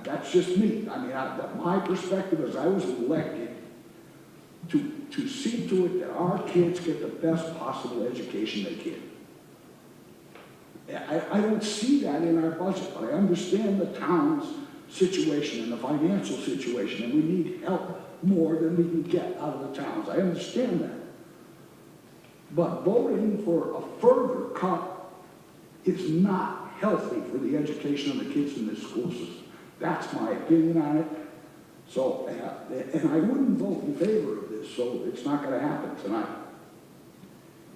That's just me. I mean, my perspective is I was elected to see to it that our kids get the best possible education they can. I don't see that in our budget, but I understand the town's situation and the financial situation, and we need help more than we can get out of the towns. I understand that. But voting for a further cut is not healthy for the education of the kids in this school system. That's my opinion on it. So, and I wouldn't vote in favor of this, so it's not going to happen tonight.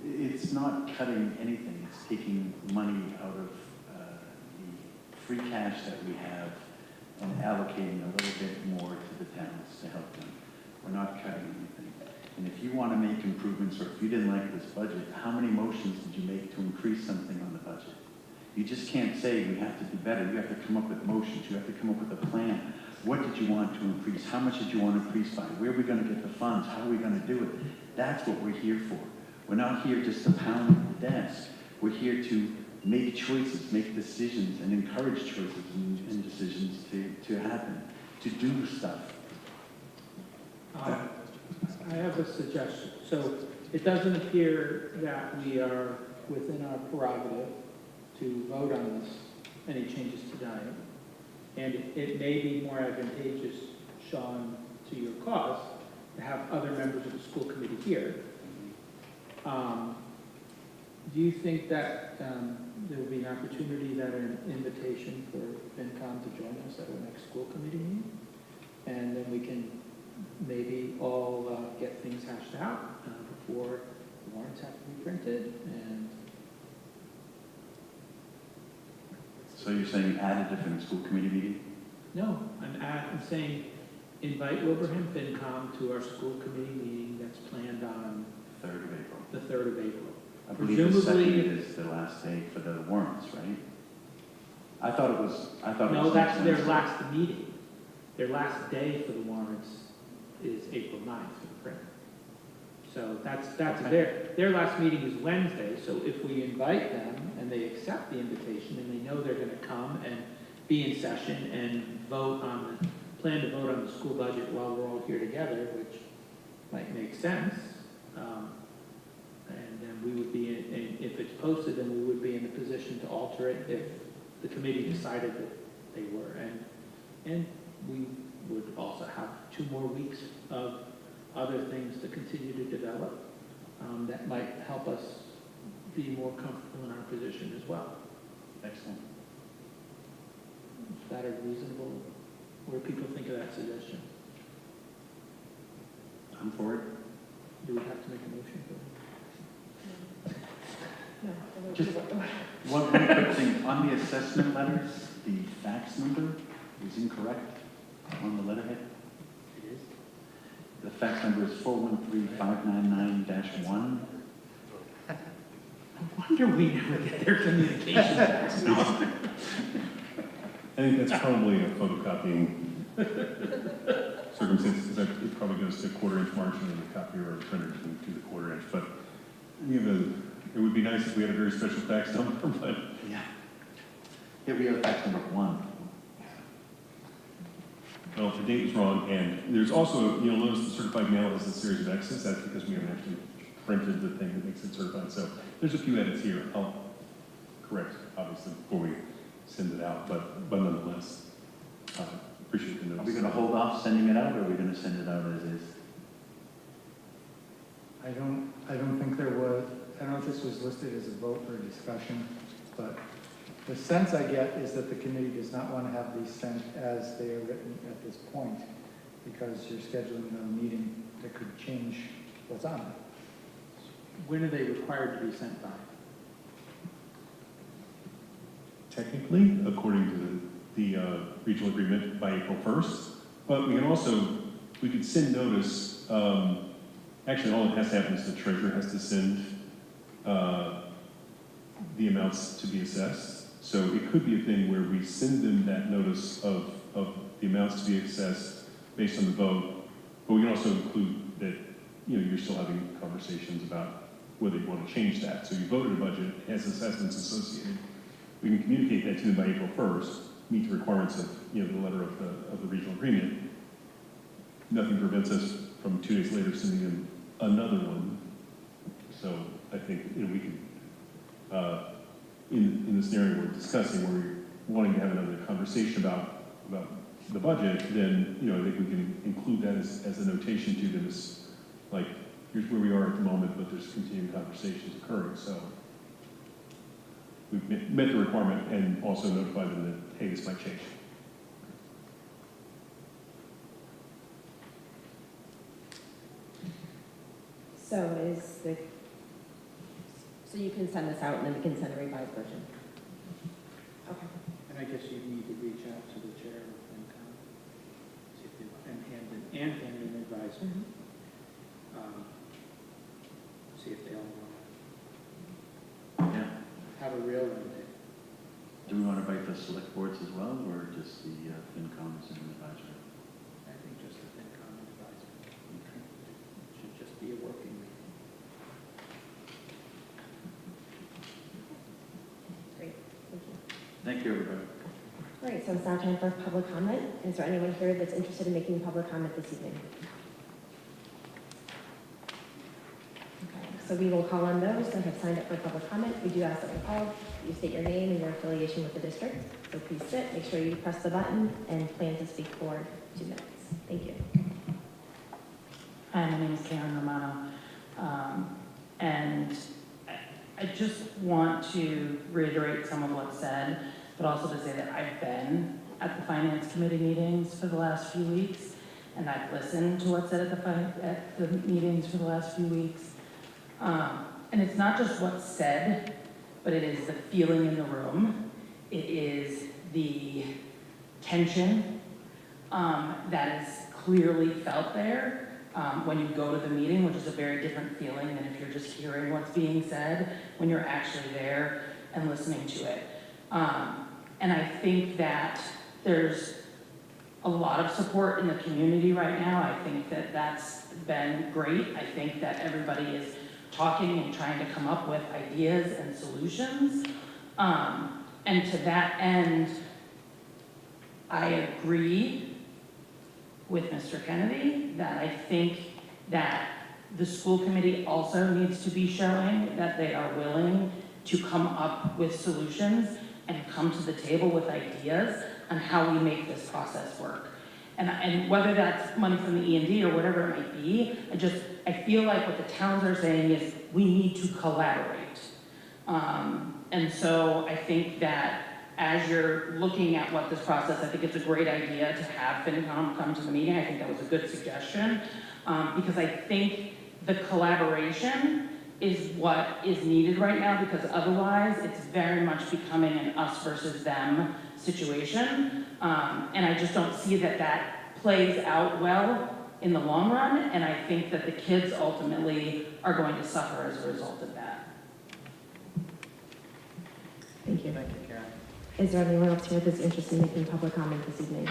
It's not cutting anything, it's taking money out of the free cash that we have and allocating a little bit more to the towns to help them. We're not cutting anything. And if you want to make improvements, or if you didn't like this budget, how many motions did you make to increase something on the budget? You just can't say we have to do better. You have to come up with motions. You have to come up with a plan. What did you want to increase? How much did you want to increase by? Where are we going to get the funds? How are we going to do it? That's what we're here for. We're not here just to pound the desk. We're here to make choices, make decisions, and encourage choices and decisions to happen, to do stuff. I have a suggestion. So it doesn't appear that we are within our prerogative to vote on this, any changes tonight. And it may be more advantageous, Sean, to your cause, to have other members of the school committee here. Do you think that there will be an opportunity that an invitation for FinCom to join us at our next school committee meeting? And then we can maybe all get things hashed out before the warrants have to be printed. And So you're saying add a different school committee meeting? no, I'm saying invite Wilbraham FinCom to our school committee meeting that's planned on 3rd of April. the 3rd of April. I believe the Presumably- 2nd is the last day for the warrants, right? I thought it was No, that's next their Wednesday. last meeting. Their last day for the warrants is April 9th for the print. So that's their last meeting is Wednesday, so if we invite them and they accept the invitation and they know they're gonna come and be in session and plan to vote on the school budget while we're all here together, which might make sense, and then we would be, if it's posted, then we would be in a position to alter it if the committee decided that they were. And we would also have 2 more weeks of other things to continue to develop that might help us be more comfortable in our position as well. Excellent. Is that a reasonable, what do people think of that suggestion? I'm for it. Do we have to make a motion for it? Just one quick thing. On the assessment letters, the fax number is incorrect on the letterhead. It is. The fax number is 413-599-1. No wonder we never get their communication back. I think that's probably a photocopying circumstance, because it probably goes to 1/4 inch margin and the copier or printer doesn't do the 1/4 inch. But it would be nice if we had a very special fax number, but. Yeah. Yeah, we have fax number 1. Well, the date was wrong, and there's also, you'll notice the certified mail has a series of X's. That's because we haven't actually printed the thing that makes it certified. So there's a few edits here. I'll correct, obviously, before we send it out, but nonetheless, appreciate the notice. Are we going to hold off sending it out, or are we going to send it out as is? I don't think there was, I don't know if this was listed as a vote or a discussion, but the sense I get is that the committee does not want to have these sent as they are written at this point, because you're scheduling a meeting that could change what's on it. When are they required to be sent by? Technically, according to the regional agreement, by April 1st, but we can also, we could send notice, actually all that has to happen is the treasurer has to send the amounts to be assessed. So it could be a thing where we send them that notice of the amounts to be assessed based on the vote, but we can also include that, you know, you're still having conversations about whether you want to change that. So you voted a budget, it has assessments associated. We can communicate that to them by April 1st, meet the requirements of, you know, the letter of the regional agreement. Nothing prevents us from 2 days later sending them another one. So I think, you know, we can, in the scenario we're discussing, where we're wanting to have another conversation about the budget, then, you know, I think we can include that as a notation to them, as like, here's where we are at the moment, but there's continuing conversations occurring. So we've met the requirement and also notified them that, hey, this might change. So you can send this out and then we can send a revised version? Okay. And I guess you need to reach out to the chair of FinCom, see if they, and hand an advisement. See if they all want to have a real one day. Do we want to invite the select boards as well, or just the FinComs and advisory? I think just the FinCom advisement. Okay. It should just be a working meeting. Great, thank you. Thank you, everybody. All right, so it's now time for public comment. Is there anyone here that's interested in making public comment this evening? Okay, so we will call on those that have signed up for public comment. We do ask that we call, you state your name and your affiliation with the district. So please sit, make sure you press the button, and plan to speak for 2 minutes. Thank you. Hi, my name is Karen Romano, and I just want to reiterate some of what's said, but also to say that I've been at the Finance Committee meetings for the last few weeks, and I've listened to what's said at the meetings for the last few weeks. And it's not just what's said, but it is the feeling in the room. It is the tension that is clearly felt there when you go to the meeting, which is a very different feeling than if you're just hearing what's being said, when you're actually there and listening to it. And I think that there's a lot of support in the community right now. I think that that's been great. I think that everybody is talking and trying to come up with ideas and solutions. And to that end, I agree with Mr. Kennedy that I think that the school committee also needs to be showing that they are willing to come up with solutions and come to the table with ideas on how we make this process work. And whether that's money from the E&D or whatever it might be, I feel like what the towns are saying is we need to collaborate. And so I think that as you're looking at what this process, I think it's a great idea to have FinCom come to the meeting. I think that was a good suggestion because I think the collaboration is what is needed right now, because otherwise it's very much becoming an us versus them situation. And I just don't see that that plays out well in the long run, and I think that the kids ultimately are going to suffer as a result of that. Thank you. Thank you, Karen. Is there anyone else here that's interested in making public comment this evening?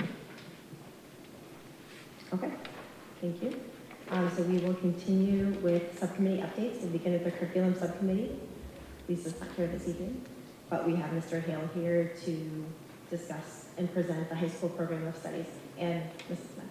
Okay, thank you. So we will continue with subcommittee updates. We'll begin with the curriculum subcommittee. Lisa's not here this evening, but we have Mr. Hale here to discuss and present the high school program of studies, and Mrs. Smith.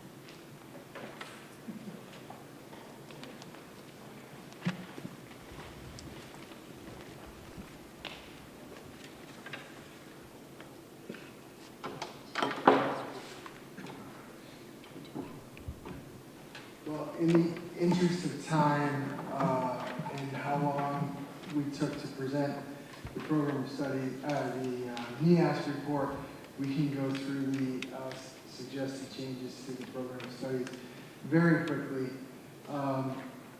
Well, in the interest of time and how long we took to present the program of study, the NEAS report, we can go through the suggested changes to the program of studies very quickly.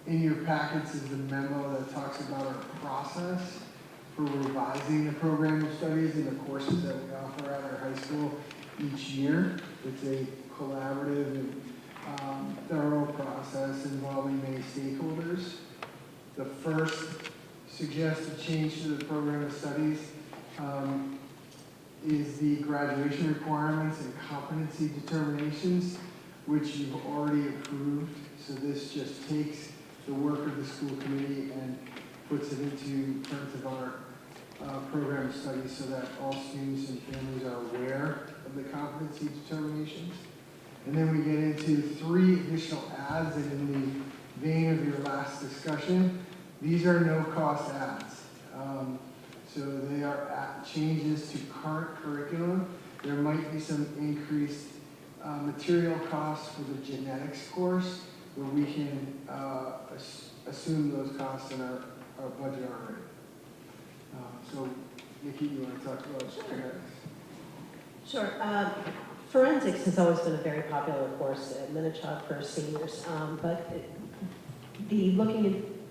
In your packets is the memo that talks about our process for revising the program of studies and the courses that we offer at our high school each year. It's a collaborative and thorough process involving many stakeholders. The first suggested change to the program of studies is the graduation requirements and competency determinations, which you've already approved. So this just takes the work of the school committee and puts it into terms of our program studies so that all students and families are aware of the competency determinations. And then we get into 3 additional adds, and in the vein of your last discussion, these are no-cost adds. So they are changes to current curriculum. There might be some increased material costs for the genetics course, but we can assume those costs in our budget already. So, Nikki, you want to talk about genetics? Sure. Forensics has always been a very popular course at Minichog for seniors, but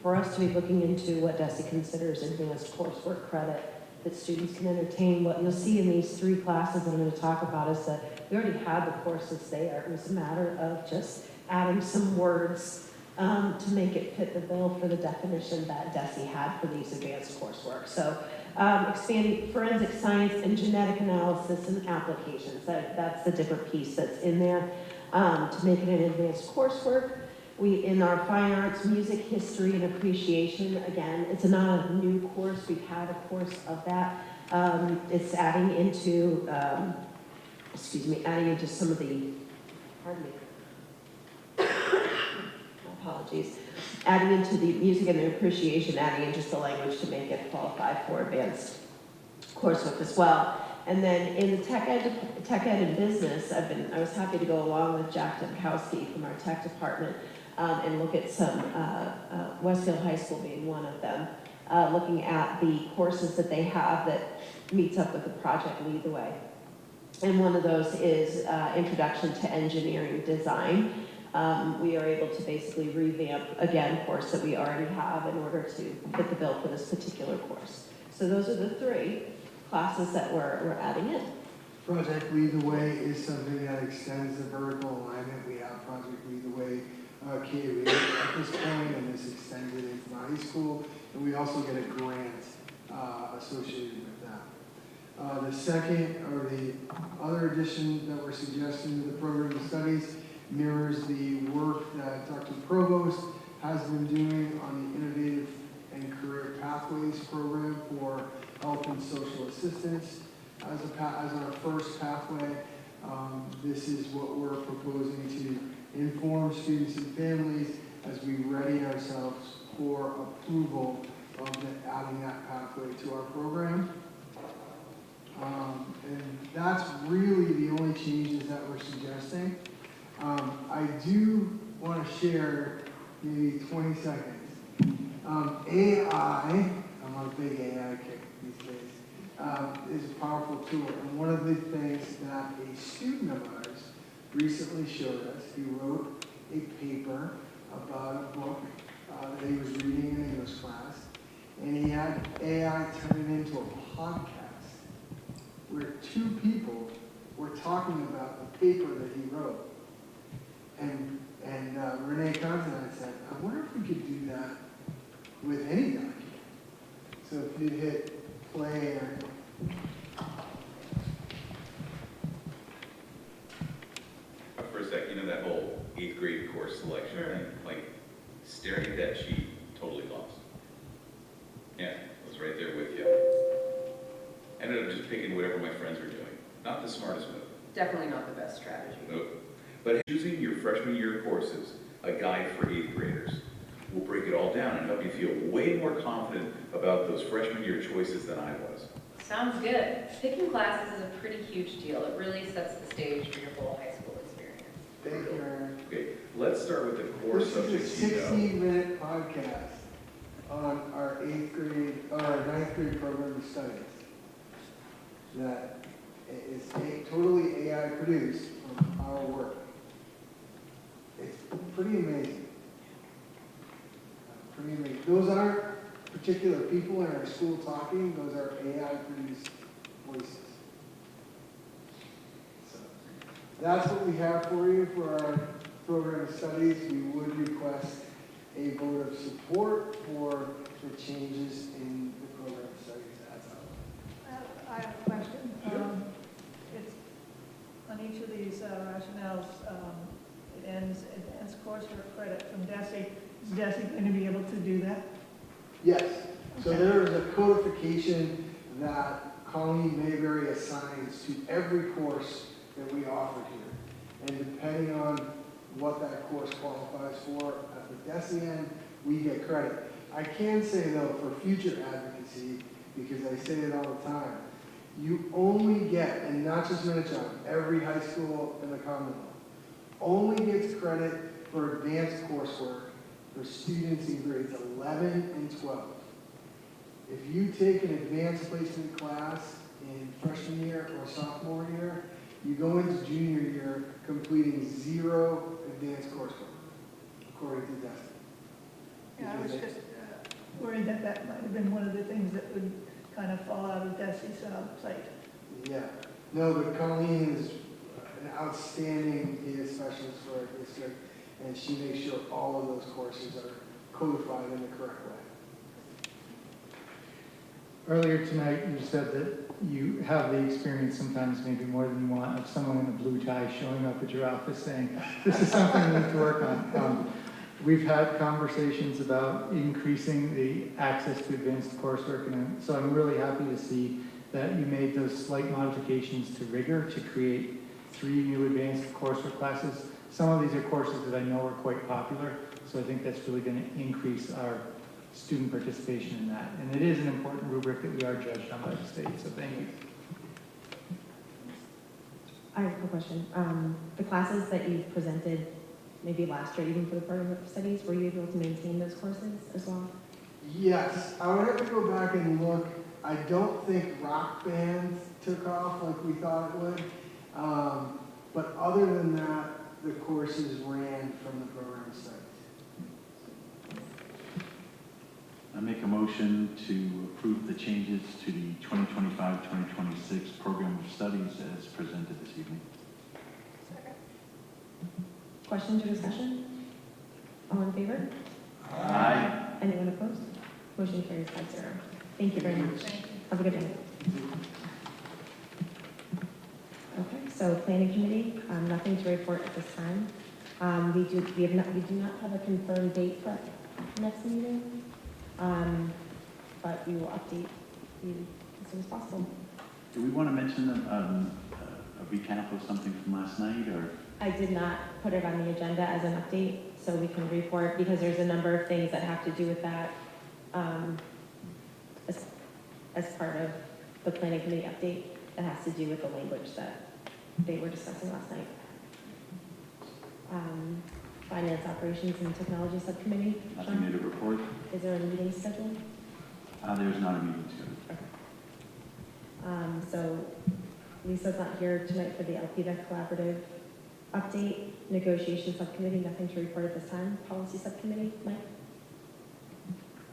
for us to be looking into what DESE considers advanced coursework credit that students can entertain, what you'll see in these 3 classes that I'm going to talk about is that we already had the courses there. It was a matter of just adding some words to make it fit the bill for the definition that DESE had for these advanced coursework. So expanding forensic science and genetic analysis and applications, that's the different piece that's in there to make it an advanced coursework. We, in our fine arts, music, history, and appreciation, again, it's not a new course. We've had a course of that. It's adding into, adding into some of the, pardon me, apologies, adding into the music and the appreciation, adding in just the language to make it qualify for advanced coursework as well. And then in the tech ed and business, I was happy to go along with Jack Demkowski from our tech department and look at some, Westfield High School being one of them, looking at the courses that they have that meets up with the project Lead the Way. And one of those is Introduction to Engineering Design. We are able to basically revamp, again, a course that we already have in order to fit the bill for this particular course. So those are the 3 classes that we're adding in. Project Lead the Way is something that extends the vertical alignment. We have Project Lead the Way K-8 at this point, and this extended into the high school, and we also get a grant associated with that. The second, or the other addition that we're suggesting to the program of studies mirrors the work that Dr. Provost has been doing on the Innovative and Career Pathways program for health and social assistance. As our first pathway, this is what we're proposing to inform students and families as we ready ourselves for approval of adding that pathway to our program. And that's really the only changes that we're suggesting. I do want to share maybe 20 seconds. AI, I'm on a big AI kick these days, is a powerful tool. And one of the things that a student of ours recently showed us, he wrote a paper about a book that he was reading in English class, and he had AI turn it into a podcast where 2 people were talking about the paper that he wrote. And Renee Considine said, I wonder if we could do that with any document. So if you hit play or... For a sec, that whole 8th grade course selection thing, like staring at that sheet, totally lost. Yeah, I was right there with you. Ended up just picking whatever my friends were doing. Not the smartest move. Definitely not the best strategy. Nope. But choosing your freshman year courses, a guide for 8th graders, will break it all down and help you feel way more confident about those freshman year choices than I was. Sounds good. Picking classes is a pretty huge deal. It really sets the stage for your whole high school experience. Thank you, Aaron. Okay, let's start with the core subjects you know. This is a 16-minute podcast on our 8th grade, or our 9th grade program of studies that is totally AI produced from our work. It's pretty amazing. Pretty amazing. Those aren't particular people in our school talking, those are AI produced voices. So that's what we have for you for our program of studies. We would request a vote of support for the changes in the program of studies as outlined. I have a question. Yes, so there is a codification that Colleen Mayberry assigns to every course that we offer here. And depending on what that course qualifies for at the DESE end, we get credit. I can say though, for future advocacy, because I say it all the time, you only get, and not just Minnetonka, every high school in the Commonwealth, only gets credit for advanced coursework for students in grades 11 and 12. If you take an advanced placement class in freshman year or sophomore year, you go into junior year completing 0 advanced coursework, according to DESE. Yeah, I was just worried that that might have been one of the things that would kind of fall out of DESE's plate. Yeah, no, but Colleen is an outstanding data specialist for our district, and she makes sure all of those courses are codified in the correct way. Earlier tonight, you said that you have the experience sometimes, maybe more than you want, of someone in a blue tie showing up at your office saying, this is something we need to work on. We've had conversations about increasing the access to advanced coursework, and so I'm really happy to see that you made those slight modifications to rigor to create 3 new advanced coursework classes. Some of these are courses that I know are quite popular, so I think that's really going to increase our student participation in that. And it is an important rubric that we are judged on by the state, so thank you. I have a question. The classes that you've presented, maybe last year, even for the program of studies, were you able to maintain those courses as well? Yes, I would have to go back and look. I don't think rock band took off like we thought it would. But other than that, the courses ran from the program of studies. I make a motion to approve the changes to the 2025-2026 program of studies as presented this evening. Questions or discussion? All in favor? Aye. Anyone opposed? Motion carries 5-0. Thank you very much. Have a good day. Okay, so planning committee, nothing to report at this time. We do not have a confirmed date for the next meeting, but we will update you as soon as possible. Do we want to mention a recap of something from last night, or? I did not put it on the agenda as an update, so we can report, because there's a number of things that have to do with that as part of the planning committee update that has to do with the language that they were discussing last night. Finance, Operations, and Technology Subcommittee. Nothing new to report? Is there a meeting scheduled? There's not a meeting scheduled. Okay. So Lisa's not here tonight for the LPDEC collaborative update. Negotiation Subcommittee, nothing to report at this time. Policy Subcommittee, Mike?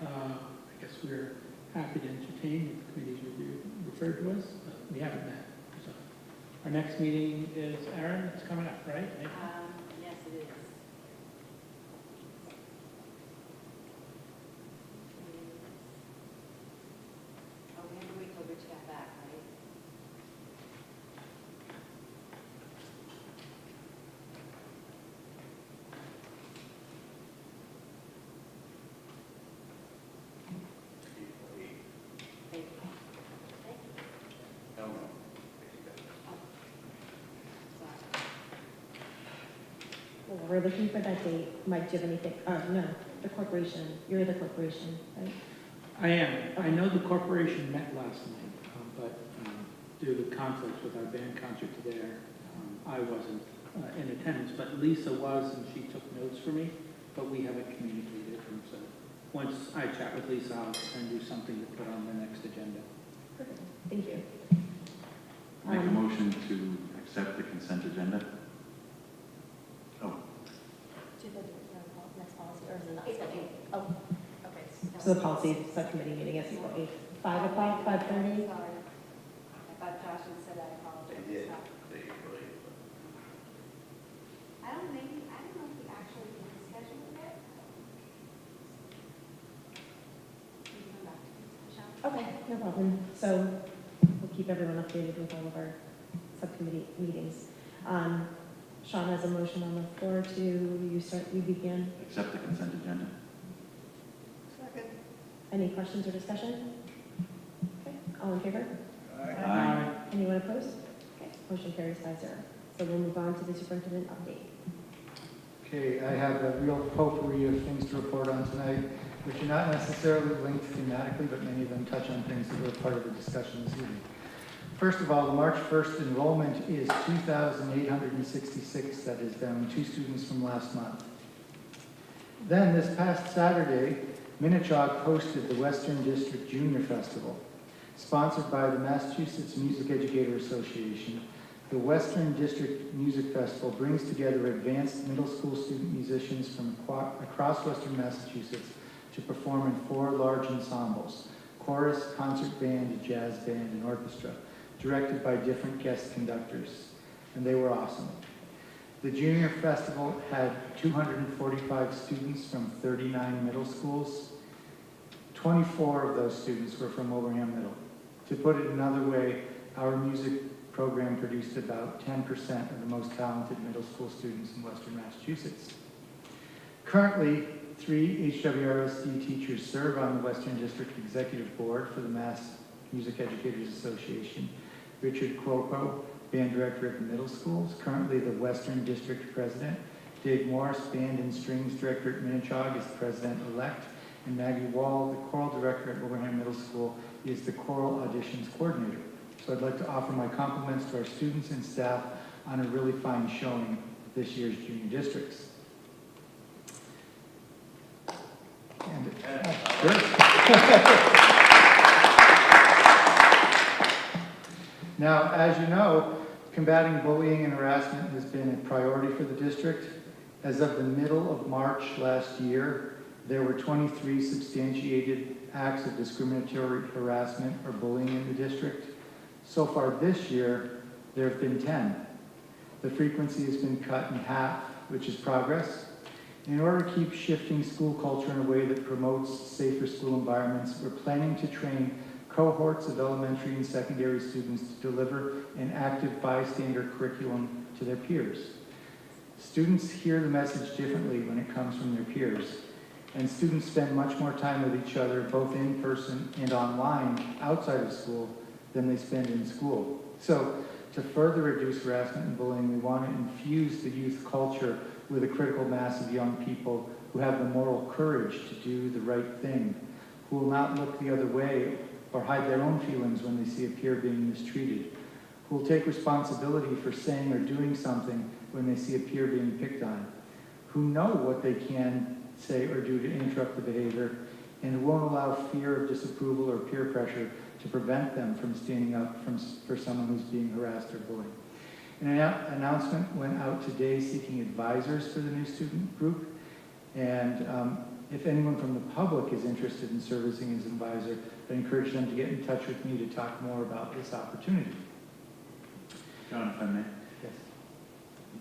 I guess we're happy to entertain if committees referred to us, but we haven't met. So our next meeting is, Aaron, it's coming up, right? Yes, it is. Oh, we have to wait till Rich got back, right? Well, we're looking for that date. Mike, do you have anything? No, the corporation. You're the corporation, right? I am. I know the corporation met last night, but due to conflicts with our band concert there, I wasn't in attendance, but Lisa was, and she took notes for me, but we haven't communicated. And so once I chat with Lisa, I'll send you something to put on the next agenda. Perfect. Thank you. Make a motion to accept the consent agenda. Oh, Do the next policy, or is it not It's scheduled? okay. Oh, Okay. so the policy subcommittee meeting is April 8th, 5 o'clock, 5:30? Sorry. I thought Josh had said I apologize. They did. I don't know if we actually did schedule it yet. Can you come back to me, Michelle? Okay, no problem. So we'll keep everyone updated with all of our subcommittee meetings. Sean has a motion on the floor to, you begin. accept the consent agenda. Second. Any questions or discussion? Okay, all in favor? Aye. Anyone opposed? Okay, motion carries 5-0. So we'll move on to the superintendent update. Okay, I have a real potpourri of things to report on tonight, which are not necessarily linked thematically, but many of them touch on things that were part of the discussion this evening. First of all, the March 1st enrollment is 2,866. That is down 2 students from last month. Then this past Saturday, Minnechaug hosted the Western District Junior Festival. Sponsored by the Massachusetts Music Educator Association, the Western District Music Festival brings together advanced middle school student musicians from across Western Massachusetts to perform in 4 large ensembles: chorus, concert band, jazz band, and orchestra, directed by different guest conductors, and they were awesome. The Junior Festival had 245 students from 39 middle schools. 24 of those students were from Wilbraham Middle. To put it another way, our music program produced about 10% of the most talented middle school students in Western Massachusetts. Currently, 3 HWRSD teachers serve on the Western District Executive Board for the Mass Music Educators Association. Richard Cuoco, band director at the middle schools, currently the Western District President. Dave Morris, band and strings director at Minnechaug, is president-elect. And Maggie Wall, the choral director at Wilbraham Middle School, is the choral auditions coordinator. So I'd like to offer my compliments to our students and staff on a really fine showing of this year's junior districts. And, Now, as you know, combating bullying and harassment has been a priority for the district. As of the middle of March last year, there were 23 substantiated acts of discriminatory harassment or bullying in the district. So far this year, there have been 10. The frequency has been cut in half, which is progress. In order to keep shifting school culture in a way that promotes safer school environments, we're planning to train cohorts of elementary and secondary students to deliver an active bystander curriculum to their peers. Students hear the message differently when it comes from their peers, and students spend much more time with each other, both in person and online, outside of school, than they spend in school. So, to further reduce harassment and bullying, we want to infuse the youth culture with a critical mass of young people who have the moral courage to do the right thing, who will not look the other way or hide their own feelings when they see a peer being mistreated, who will take responsibility for saying or doing something when they see a peer being picked on, who know what they can say or do to interrupt the behavior, and who won't allow fear of disapproval or peer pressure to prevent them from standing up for someone who's being harassed or bullied. An announcement went out today seeking advisors for the new student group, and if anyone from the public is interested in servicing as an advisor, I encourage them to get in touch with me to talk more about this opportunity. John, if I may? Yes.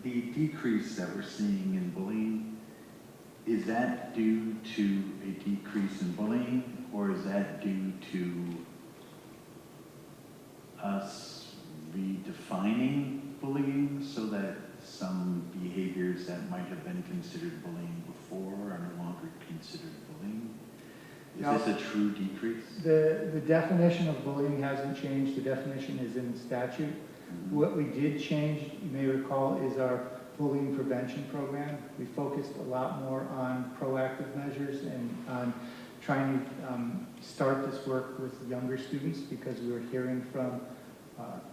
The decrease that we're seeing in bullying, is that due to a decrease in bullying, or is that due to us redefining bullying so that some behaviors that might have been considered bullying before are no longer considered bullying? Is this a true decrease? The definition of bullying hasn't changed. The definition is in the statute. What we did change, you may recall, is our bullying prevention program. We focused a lot more on proactive measures and on trying to start this work with younger students, because we were hearing from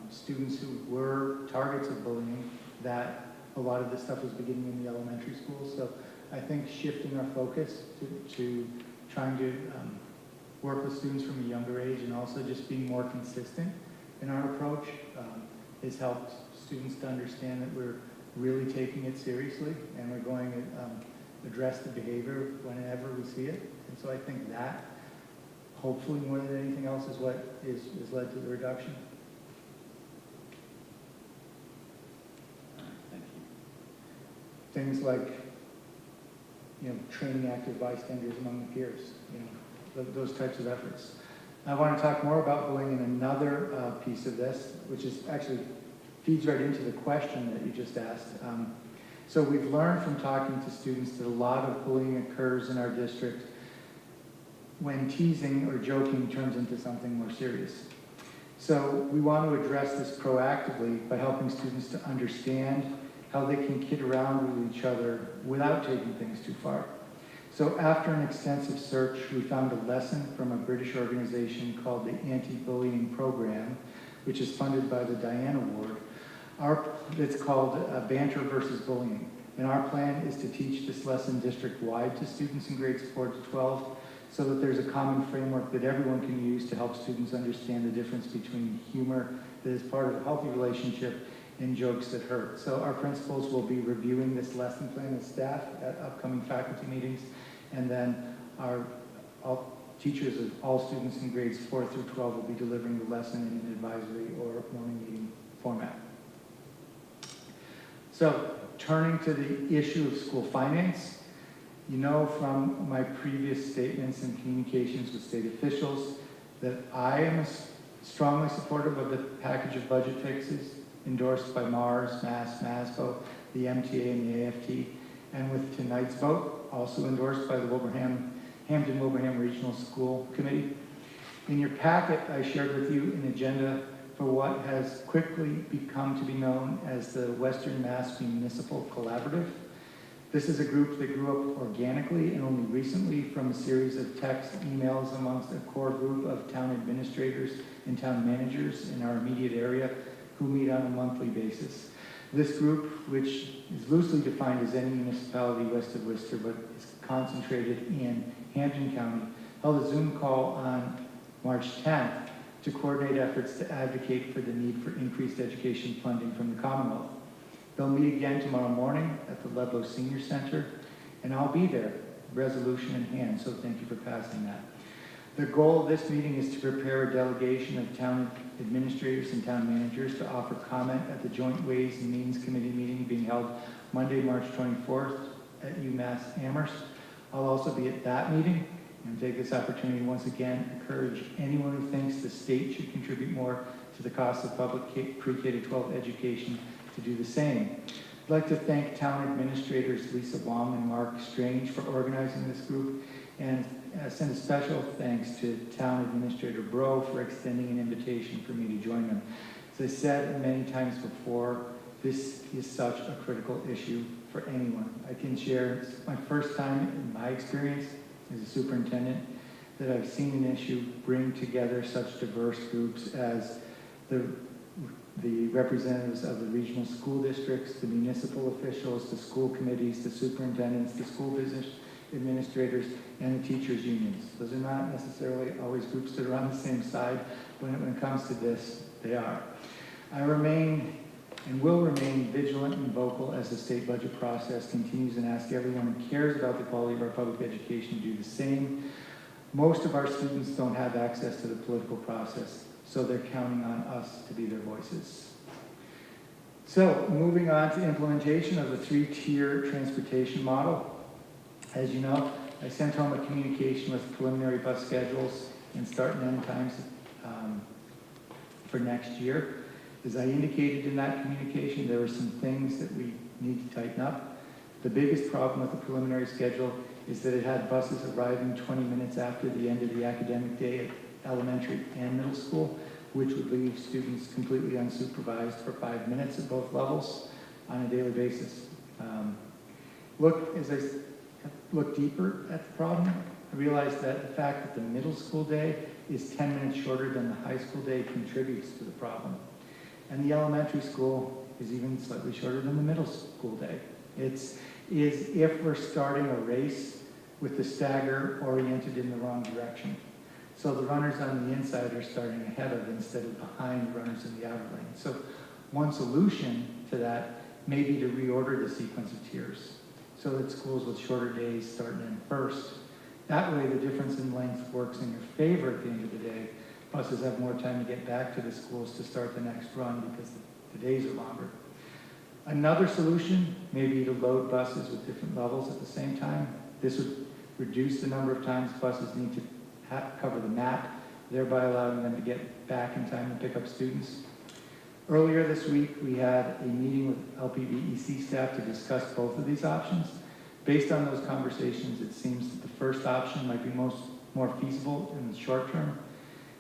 students who were targets of bullying that a lot of this stuff was beginning in the elementary schools. So I think shifting our focus to trying to work with students from a younger age, and also just being more consistent in our approach has helped students to understand that we're really taking it seriously, and we're going to address the behavior whenever we see it. And so I think that, hopefully more than anything else, is what is led to the reduction. Thank you. Things like, training active bystanders among the peers, those types of efforts. I want to talk more about bullying in another piece of this, which is actually feeds right into the question that you just asked. So we've learned from talking to students that a lot of bullying occurs in our district when teasing or joking turns into something more serious. So we want to address this proactively by helping students to understand how they can kid around with each other without taking things too far. So after an extensive search, we found a lesson from a British organization called the Anti-Bullying Program, which is funded by the Diane Award. It's called Banter versus Bullying. And our plan is to teach this lesson district-wide to students in grades 4 to 12, so that there's a common framework that everyone can use to help students understand the difference between humor that is part of a healthy relationship and jokes that hurt. So our principals will be reviewing this lesson plan with staff at upcoming faculty meetings, and then all teachers of all students in grades 4 through 12 will be delivering the lesson in an advisory or morning meeting format. So turning to the issue of school finance, you know from my previous statements and communications with state officials that I am strongly supportive of the package of budget fixes endorsed by MARS, MAS, MASBO, the MTA, and the AFT, and with tonight's vote, also endorsed by the Hampton-Wilbraham Regional School Committee. In your packet, I shared with you an agenda for what has quickly become to be known as the Western Mass Municipal Collaborative. This is a group that grew up organically and only recently from a series of text emails amongst a core group of town administrators and town managers in our immediate area who meet on a monthly basis. This group, which is loosely defined as any municipality west of Worcester, but is concentrated in Hampton County, held a Zoom call on March 10th to coordinate efforts to advocate for the need for increased education funding from the Commonwealth. They'll meet again tomorrow morning at the Ludlow Senior Center, and I'll be there, resolution in hand, so thank you for passing that. The goal of this meeting is to prepare a delegation of town administrators and town managers to offer comment at the Joint Ways and Means Committee meeting being held Monday, March 24th at UMass Amherst. I'll also be at that meeting and take this opportunity to once again encourage anyone who thinks the state should contribute more to the cost of public pre-K to 12 education to do the same. I'd like to thank town administrators Lisa Wong and Mark Strange for organizing this group, and send a special thanks to town administrator Bro for extending an invitation for me to join them. As I said many times before, this is such a critical issue for anyone. I can share, it's my first time in my experience as a superintendent that I've seen an issue bring together such diverse groups as the representatives of the regional school districts, the municipal officials, the school committees, the superintendents, the school business administrators, and the teachers' unions. Those are not necessarily always groups that are on the same side. When it comes to this, they are. I remain and will remain vigilant and vocal as the state budget process continues, and ask everyone who cares about the quality of our public education to do the same. Most of our students don't have access to the political process, so they're counting on us to be their voices. So, moving on to implementation of the 3-tier transportation model. As you know, I sent home a communication with preliminary bus schedules and start and end times for next year. As I indicated in that communication, there were some things that we need to tighten up. The biggest problem with the preliminary schedule is that it had buses arriving 20 minutes after the end of the academic day at elementary and middle school, which would leave students completely unsupervised for 5 minutes at both levels on a daily basis. As I look deeper at the problem, I realized that the fact that the middle school day is 10 minutes shorter than the high school day contributes to the problem. And the elementary school is even slightly shorter than the middle school day. It's as if we're starting a race with the stagger oriented in the wrong direction. So the runners on the inside are starting ahead of instead of behind the runners in the outer lane. So one solution to that may be to reorder the sequence of tiers so that schools with shorter days start and end first. That way the difference in length works in your favor at the end of the day. Buses have more time to get back to the schools to start the next run because the days are longer. Another solution may be to load buses with different levels at the same time. This would reduce the number of times buses need to cover the map, thereby allowing them to get back in time to pick up students. Earlier this week, we had a meeting with LPVEC staff to discuss both of these options. Based on those conversations, it seems that the first option might be most more feasible in the short term.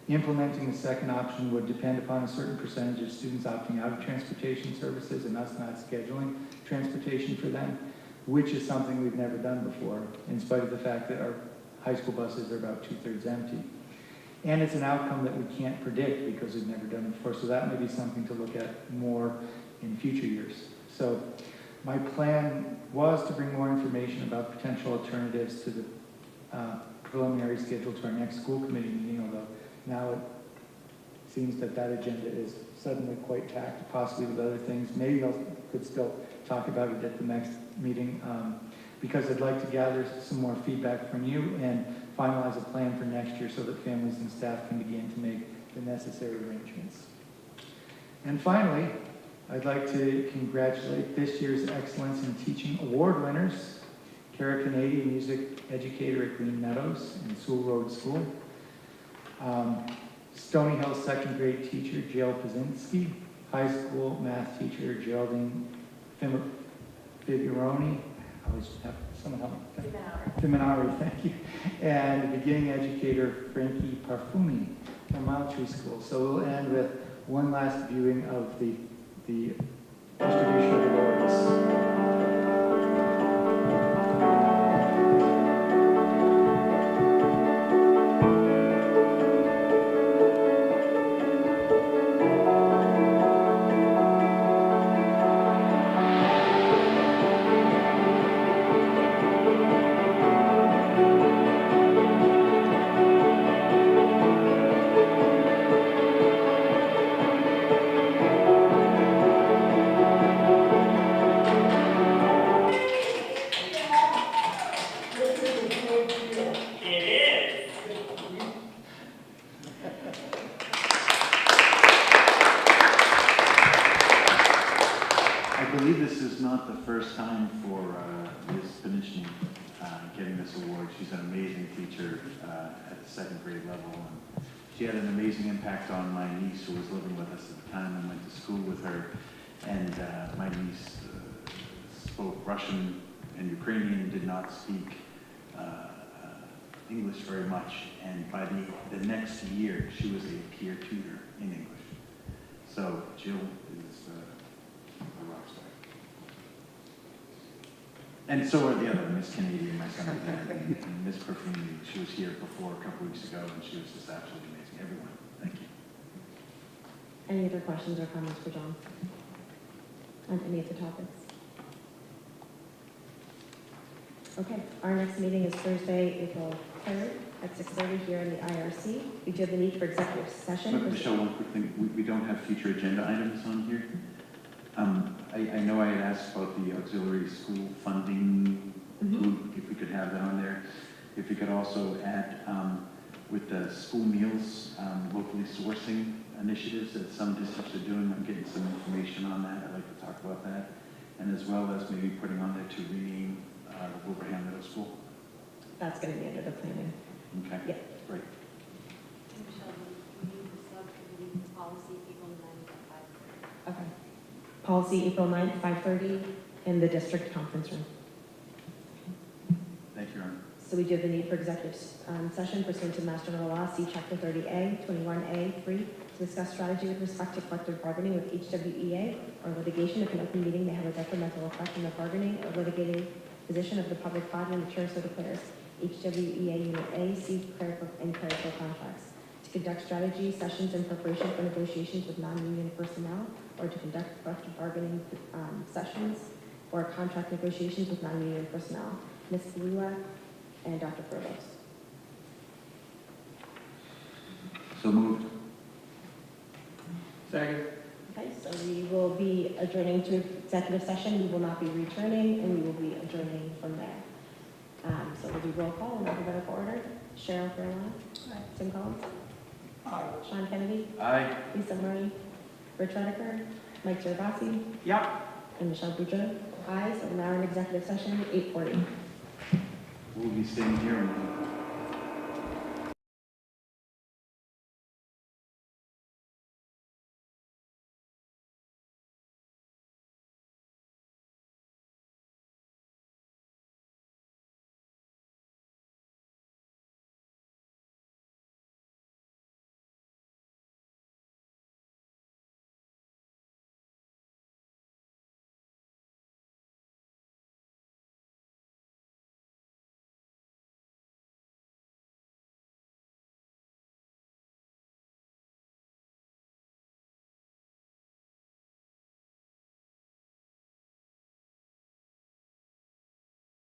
Implementing the second option would depend upon a certain percentage of students opting out of transportation services and us not scheduling transportation for them, which is something we've never done before, in spite of the fact that our high school buses are about 2/3 empty. And it's an outcome that we can't predict because we've never done it before, so that may be something to look at more in future years. So my plan was to bring more information about potential alternatives to the preliminary schedule to our next school committee meeting, although now it seems that that agenda is suddenly quite packed, possibly with other things. Maybe I could still talk about it at the next meeting, because I'd like to gather some more feedback from you and finalize a plan for next year so that families and staff can begin to make the necessary arrangements. And finally, I'd like to congratulate this year's Excellence in Teaching Award winners, Kara Kennedy, music educator at Green Meadows and Sewell Road School. Stony Hill second grade teacher, Jill Pazinski. High school math teacher, Geraldine Fibironi. I always have someone help me. Fiminari, thank you. And beginning educator, Frankie Parfumi from Mile Tree School. So we'll end with one last viewing of the distribution of awards. I believe this is not the first time for Ms. Panichny getting this award. She's an amazing teacher at the second grade level. And she had an amazing impact on my niece who was living with us at the time and went to school with her. And my niece spoke Russian and Ukrainian, did not speak English very much. And by the next year, she was a peer tutor in English. So Jill is a rock star. And so are the other, Miss Canadian, my son, and Miss Perfumi. She was here before a couple weeks ago, and she was just absolutely amazing. Everyone, thank you. Any other questions or comments for John on any of the topics? Okay, our next meeting is Thursday, April 3rd at 6:30 here in the IRC. We do have the need for executive session. But Michelle, one quick thing. We don't have future agenda items on here. I know I had asked about the auxiliary school funding, if we could have that on there. If you could also add with the school meals, locally sourcing initiatives that some districts are doing. I'm getting some information on that. I'd like to talk about that. And as well as maybe putting on there to rename the Wilbraham Middle School. That's going to be under the planning. Okay. Yeah. Great. Michelle, we need the subcommittee policy April 9th at 5:30. Okay. Policy April 9th, 5:30 in the district conference room. Thank you, Aaron. So we do have the need for executive session pursuant to Mass General Law, C Chapter 30A, 21A3, to discuss strategy with respect to collective bargaining with HWEA or litigation if an open meeting may have a detrimental effect on the bargaining or litigating position of the public body, and the chair so declares. HWEA Unit A, C clerical and clerical contracts. To conduct strategy sessions in preparation for negotiations with non-union personnel, or to conduct collective bargaining sessions or contract negotiations with non-union personnel. Ms. Kalula and Dr. Furlos. So moved. Second. Okay, so we will be adjourning to executive session. We will not be returning, and we will be adjourning from there. So we'll do roll call in alphabetical order. Cheryl Fairlawn. Tim Collins. Sean Kennedy. Aye. Lisa Murray. Rich Rediker. Mike Gervasi. Yep. And Michelle Boudreau. Aye, so we're now in executive session, 8:40. We'll be staying here.